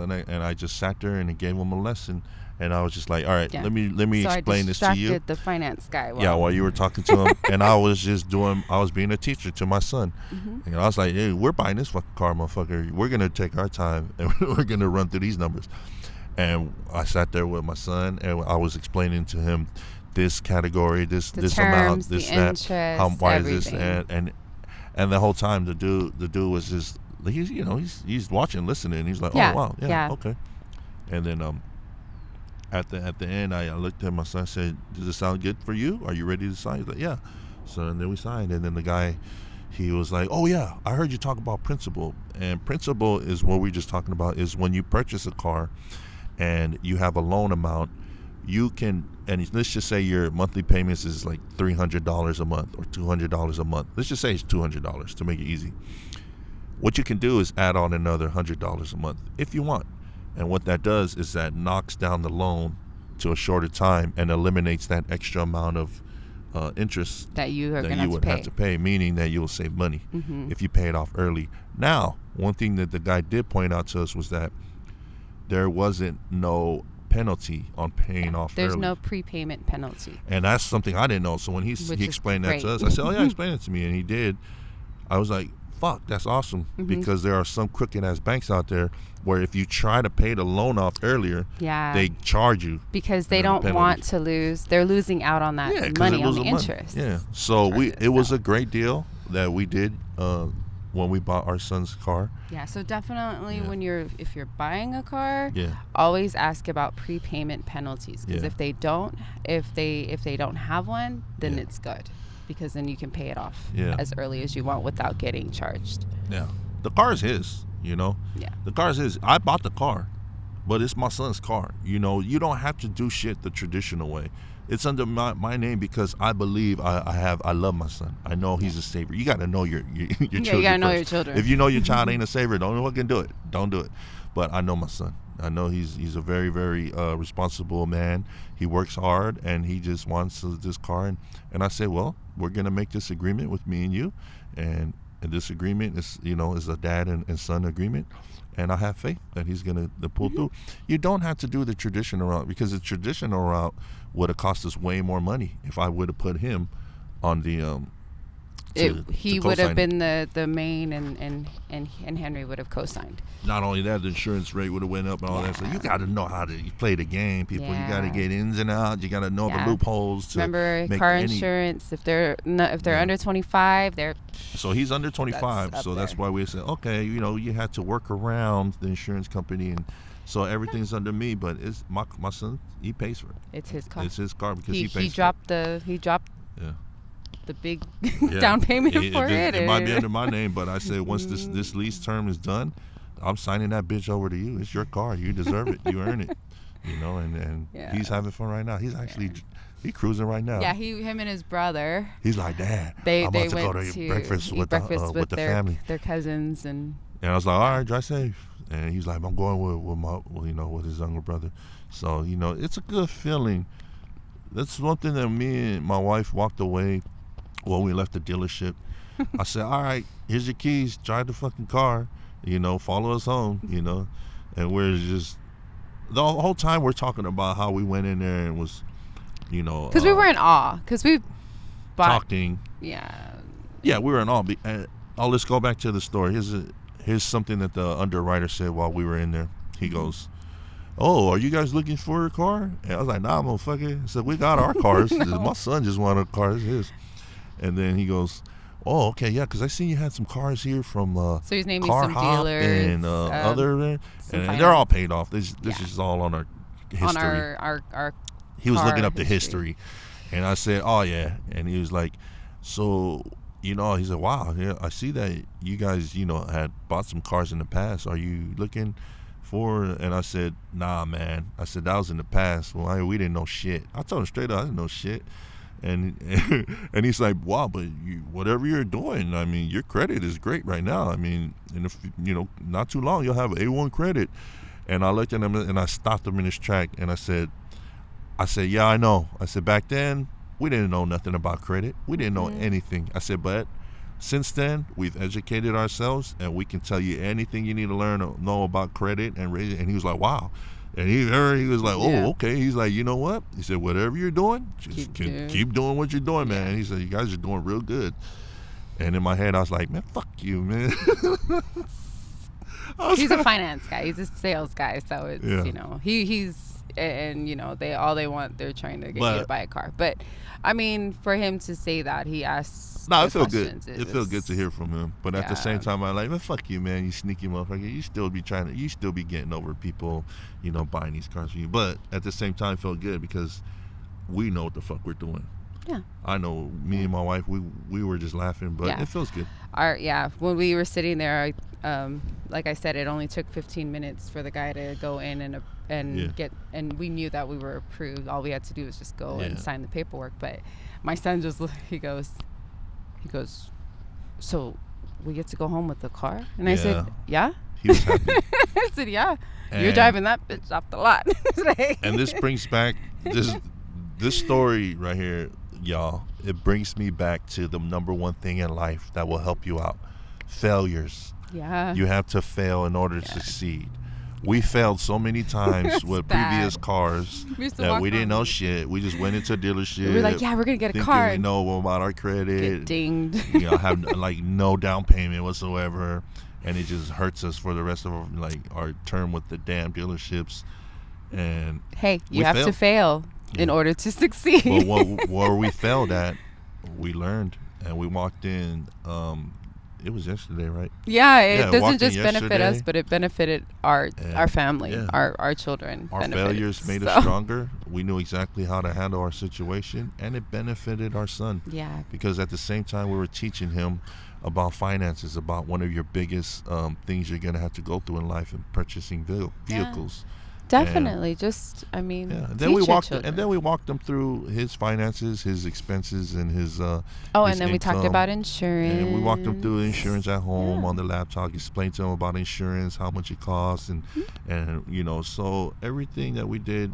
I just sat there and gave him a lesson. And I was just like, all right, let me explain this to you. So I distracted the finance guy. While you were talking to him. And I was being a teacher to my son. And I was like, hey, we're buying this fucking car, motherfucker. We're going to take our time, and we're going to run through these numbers. And I sat there with my son, and I was explaining to him this category, this terms, amount, this, that, interest, why everything. is this, and the whole time the dude was just, he's watching, listening. He's like, oh wow, okay. And then at the end, I looked at my son and said, does it sound good for you? Are you ready to sign? He's like, yeah. So and then we signed, and then the guy, he was like, oh yeah, I heard you talk about principal. And principal is what we're just talking about, is when you purchase a car and you have a loan amount, you can, and let's just say your monthly payments is like $300 a month or $200 a month. Let's just say it's $200 to make it easy. What you can do is add on another $100 a month if you want. And what that does is that knocks down the loan to a shorter time and eliminates that extra amount of interest that you are that you would have to pay, meaning that you will save money if you pay it off early. Now, one thing that the guy did point out to us was that there wasn't no penalty on paying off There's early. no prepayment penalty. And that's something I didn't know. So when he explained that to us, I said, oh yeah, explain it to me. And he did. I was like, fuck, that's awesome. Because there are some crooked ass banks out there where if you try to pay the loan off earlier, they charge you. Because they don't want to lose. They're losing out on that money, on the interest. Yeah. So it was a great deal that we did when we bought our son's car. Yeah, so definitely if you're buying a car, always ask about prepayment penalties, because if they don't have one, then it's good, because then you can pay it off as early as you want without getting charged. Yeah. The car is his, Yeah. The car is his. I bought the car, but it's my son's car. You don't have to do shit the traditional way. It's under my name because I believe I love my son. I know he's a savior. You got to know your children. You got to know your children. If you know your child ain't a savior, don't fucking do it. Don't do it. But I know my son. I know he's a very, very responsible man. He works hard, and he just wants this car. And I said, well, we're gonna make this agreement with me and you, and this agreement is is a dad and son agreement. And I have faith that he's going to pull through. You don't have to do the traditional route, because the traditional route would have cost us way more money if I would have put him on the he would have been the main, and Henry would have co-signed. Not only that, the insurance rate would have went up and all that. So you got to know how to play the game, people. You got to get ins and outs. You got to know the loopholes. Remember, car insurance. If they're under 25, they're. So he's under 25. So that's why we said, okay, you had to work around the insurance company, and so everything's under me. But it's my son. He pays for it. It's his car. It's his car because he pays he dropped for it. The big down payment for it. It might be under my name, but I said once this lease term is done, I'm signing that bitch over to you. It's your car. You deserve it. You earn it. And he's having fun right now. He's actually he's cruising right now. Yeah, him and his brother. He's like, Dad, I'm about to go to breakfast with the family, their cousins, and I was like, all right, drive safe. And he's like, I'm going with his younger brother. So it's a good feeling. That's one thing that me and my wife walked away. When we left the dealership, I said, all right, here's your keys, drive the fucking car, follow us home, and we're just, the whole time we're talking about how we went in there and was, because we were in awe, because we talking. Yeah, we were in awe. Let's go back to the story. Here's something that the underwriter said while we were in there. He goes, oh, are you guys looking for a car? And I was like, nah, motherfucker. I said, we got our cars. No. My son just wanted a car. It's his. And then he goes, oh, okay, yeah, because I seen you had some cars here from so he's naming Car some Hop dealers and other, and they're all paid off. This is all on our history. On our he was looking up the history, and I said, oh yeah, and he was like, so he said, wow, yeah, I see that you guys had bought some cars in the past. Are you looking for? And I said, nah, man. I said that was in the past. Well, we didn't know shit. I told him straight up, I didn't know shit. And he's like, wow, but whatever you're doing, I mean, your credit is great right now. I mean, and if not too long, you'll have A1 credit. And I looked at him and I stopped him in his track and I said, I said, yeah, I know. I said, back then, we didn't know nothing about credit. We didn't know anything. I said, but since then, we've educated ourselves, and we can tell you anything you need to learn or know about credit and raise it. And he was like, wow. And he was like, oh, okay. He's like, you know what? He said, whatever you're doing, just keep doing what you're doing, man. And he said, you guys are doing real good. And in my head, I was like, man, fuck you, man. He's a finance guy. He's a sales guy. So it's, you know, he's, and, you know, they're trying to get you to buy a car. But, I mean, for him to say that, he asks. No, it felt good. It felt good to hear from him. But at the same time, I'm like, man, fuck you, man. You sneaky motherfucker. You still be getting over people, you know, buying these cars for you. But at the same time, it felt good because we know what the fuck we're doing. Yeah. I know. Me and my wife, we were just laughing, but it feels good. When we were sitting there, like I said, it only took 15 minutes for the guy to go in and get, and we knew that we were approved. All we had to do was just go and sign the paperwork. But my son he goes, so we get to go home with the car? And I said, yeah. He was happy. I said, yeah. And you're driving that bitch off the lot. And this brings back this story right here. Y'all, it brings me back to the number one thing in life that will help you out: failures. Yeah. You have to fail in order to succeed. We failed so many times with previous cars that we didn't know shit. We just went into a dealership. We're like, we're gonna get a car. We know about our credit. Get dinged. You know, have like no down payment whatsoever, and it just hurts us for the rest of our term with the damn dealerships. And hey, you have to fail in order to succeed. But where we failed at, we learned, and we walked in. It was yesterday, right? Yeah, it doesn't just benefit us, but it benefited our family, our children. Our failures made us stronger. We knew exactly how to handle our situation, and it benefited our son. Yeah. Because at the same time, we were teaching him about finances, about one of your biggest things you're going to have to go through in life, in purchasing vehicles. Definitely. And then we walked them through his finances, his expenses, and his and then income. We talked about insurance. And we walked them through insurance at home on the laptop, explained to them about insurance, how much it costs, and you know, so everything that we did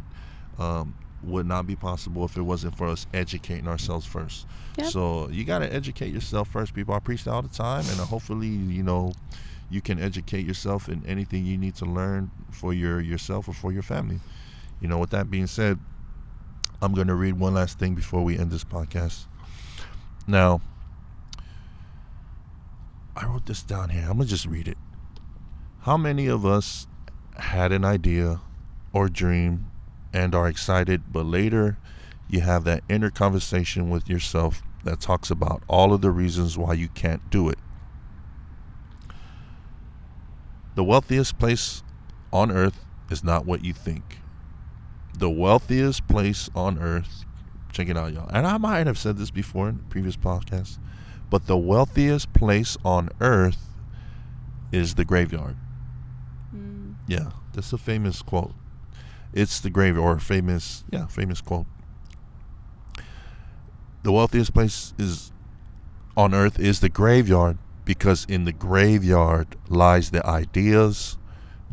would not be possible if it wasn't for us educating ourselves first. Yep. So you got to educate yourself first, people. I preach that all the time, and hopefully, you know, you can educate yourself in anything you need to learn for yourself or for your family. You know, with that being said, I'm going to read one last thing before we end this podcast. Now, I wrote this down here. I'm going to just read it. How many of us had an idea or dream and are excited, but later you have that inner conversation with yourself that talks about all of the reasons why you can't do it? The wealthiest place on earth is not what you think. The wealthiest place on earth, check it out, y'all. And I might have said this before in previous podcasts, but the wealthiest place on earth is the graveyard. Yeah, that's a famous quote. It's the graveyard, or famous quote. The wealthiest place on earth is the graveyard, because in the graveyard lies the ideas,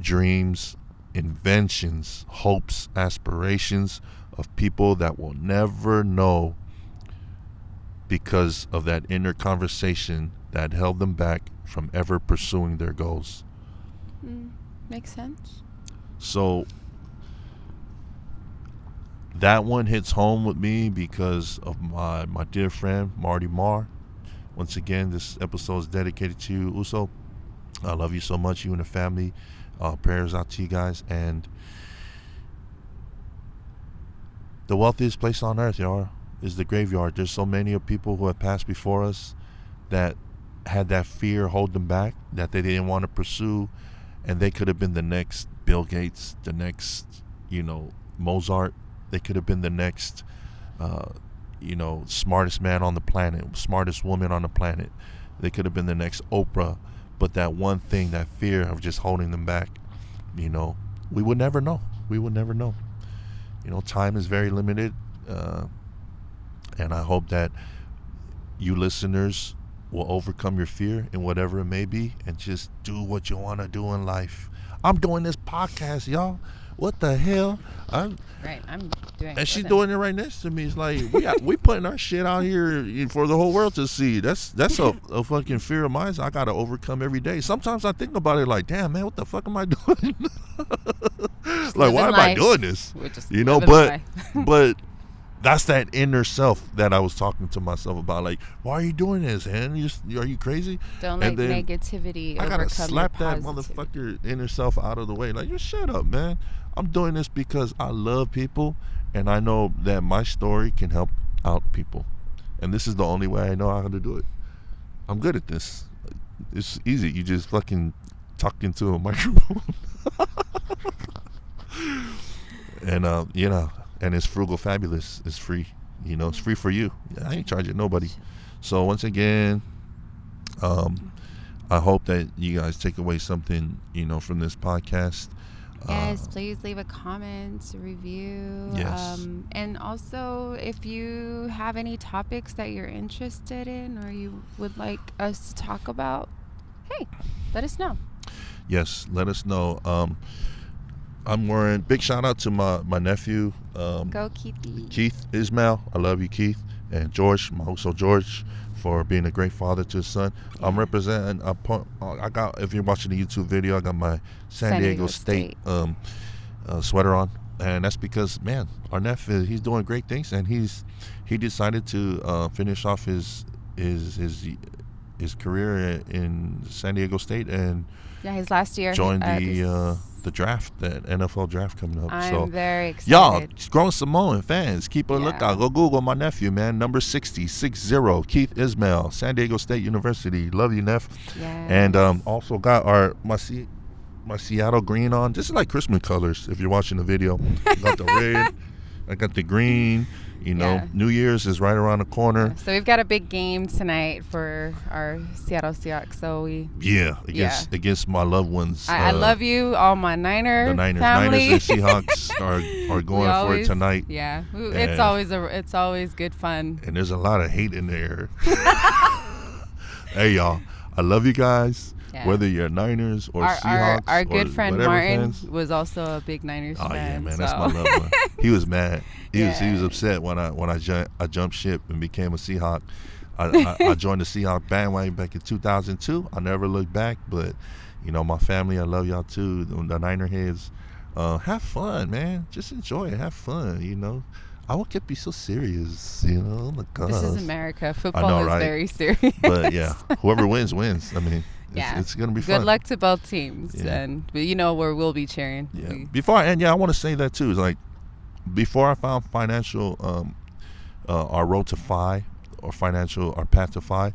dreams, inventions, hopes, aspirations of people that will never know because of that inner conversation that held them back from ever pursuing their goals. Makes sense. So that one hits home with me because of my dear friend Marty Marr. Once again, this episode is dedicated to you, Uso. I love you so much, you and the family. Prayers out to you guys. And the wealthiest place on earth, y'all, is the graveyard. There's so many of people who have passed before us that had that fear hold them back, that they didn't want to pursue, and they could have been the next Bill Gates, the next, Mozart. They could have been the next smartest man on the planet, smartest woman on the planet. They could have been the next Oprah, but that one thing, that fear of just holding them back, we would never know. We would never know. Time is very limited, and I hope that you listeners will overcome your fear in whatever it may be and just do what you want to do in life. I'm doing this podcast, y'all. What the hell? Right, I'm doing it. And she's with doing it right next to me. It's like we putting our shit out here for the whole world to see. That's a fucking fear of mine. I gotta overcome every day. Sometimes I think about it like, damn man, what the fuck am I doing? Like, why am I doing this? You know, but that's that inner self that I was talking to myself about. Like, why are you doing this, man? Are you crazy? Don't let negativity I gotta overcome slap your that motherfucker inner self out of the way. Like, you shut up, man. I'm doing this because I love people, and I know that my story can help out people. And this is the only way I know how to do it. I'm good at this. It's easy. You just fucking talk into a microphone. And you know, and it's frugal fabulous. It's free. You know, it's free for you. I ain't charging nobody. So once again, I hope that you guys take away something, you know, from this podcast. Yes, please leave a comment, review. Yes. And also, if you have any topics that you're interested in or you would like us to talk about, hey, let us know. Yes, let us know. I'm wearing, big shout out to my nephew. Go Keithy. Keith Ismail. I love you, Keith. And George, my also George, for being a great father to his son. Yeah. I'm representing, I got, if you're watching the YouTube video, I got my San Diego State sweater on. And that's because, man, our nephew, he's doing great things. And he decided to finish off his career in San Diego State and his last year joined the draft, that NFL draft coming up. I'm very excited. Y'all, Growin Samoan fans, keep a lookout. Go Google my nephew, man. Number 60, Keith Ismail, San Diego State University. Love you, Neff. Yes. And also got my Seattle green on. This is like Christmas colors if you're watching the video. I got the red, I got the green. You know, New Year's is right around the corner. So we've got a big game tonight for our Seattle Seahawks. So against my loved ones. I love you, all my the family. Niners and Seahawks are going for it tonight. Yeah, it's always good fun. And there's a lot of hate in there. Hey y'all, I love you guys. Yeah. Whether you're Niners or Seahawks, our good friend Martin fans. was also a big Niners fan. Oh yeah, man, that's my loved one. He was mad. He was upset when I jumped ship and became a Seahawk. I joined the Seahawk bandwagon back in 2002. I never looked back, but you know, my family, I love y'all too. The Niner heads, have fun, man. Just enjoy it, have fun. You know, I won't be so serious. You know, this is America. Football is very serious. But yeah, whoever wins. I mean. It's going to be fun. Good luck to both teams. But you know where we'll be cheering. Yeah. Before I end, I want to say that too. It's like, before I found financial, our road to FI, or financial, our path to FI,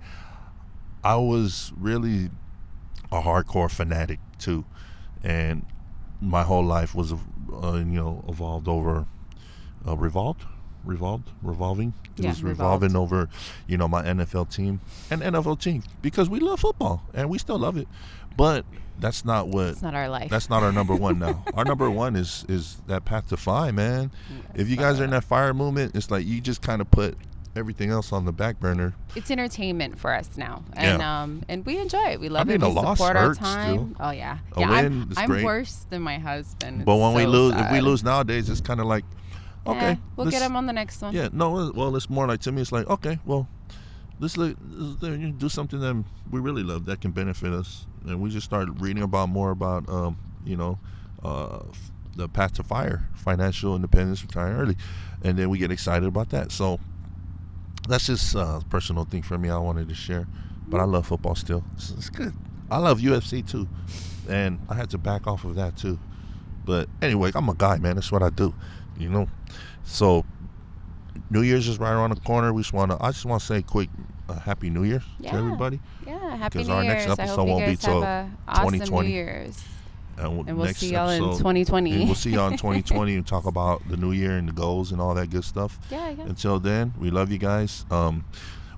I was really a hardcore fanatic too. And my whole life was, evolved over, revolving. It was revolving over, my NFL team because we love football and we still love it, but that's not our life. That's not our number one now. Our number one is that path to FI, man. If you guys are in that fire movement, it's like you just kind of put everything else on the back burner. It's entertainment for us now, and we enjoy it. We love it. We support our time. Too. Oh yeah, I'm worse than my husband. But when we lose, if we lose nowadays, it's kind of like, okay, we'll get him on the next one. Yeah, no, well, it's more like, to me, it's like, okay, well, let's do something that we really love that can benefit us, and we just start reading more about, the path to financial independence, retiring early, and then we get excited about that. So that's just a personal thing for me. I wanted to share, but I love football still. It's good. I love UFC too, and I had to back off of that too. But anyway, I'm a guy, man. That's what I do. So New Year's is right around the corner. I just want to say a quick Happy New Year to everybody. Yeah, Happy New Year's. Because our next episode won't be till 2020. Awesome New Year's. And we'll see y'all in 2020. And we'll see y'all in 2020 and talk about the new year and the goals and all that good stuff. Yeah. Until then, we love you guys.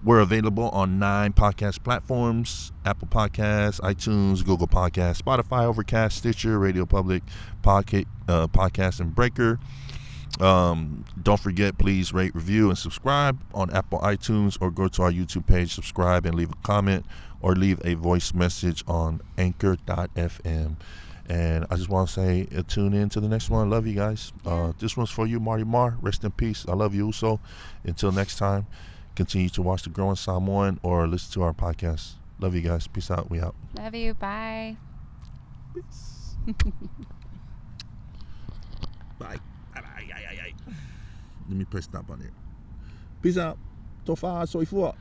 We're available on 9 podcast platforms: Apple Podcasts, iTunes, Google Podcasts, Spotify, Overcast, Stitcher, Radio Public, Podcast, and Breaker. Don't forget, please rate, review, and subscribe on Apple iTunes, or go to our YouTube page, subscribe, and leave a comment, or leave a voice message on anchor.fm. And I just want to say, tune in to the next one. Love you guys. This one's for you, Marty Mar. Rest in peace. I love you, Uso. Until next time, continue to watch the Growin Samoan or listen to our podcast. Love you guys. Peace out. We out. Love you. Bye. Peace. Bye. Let me press stop on here. Peace out. Tofa soy fua.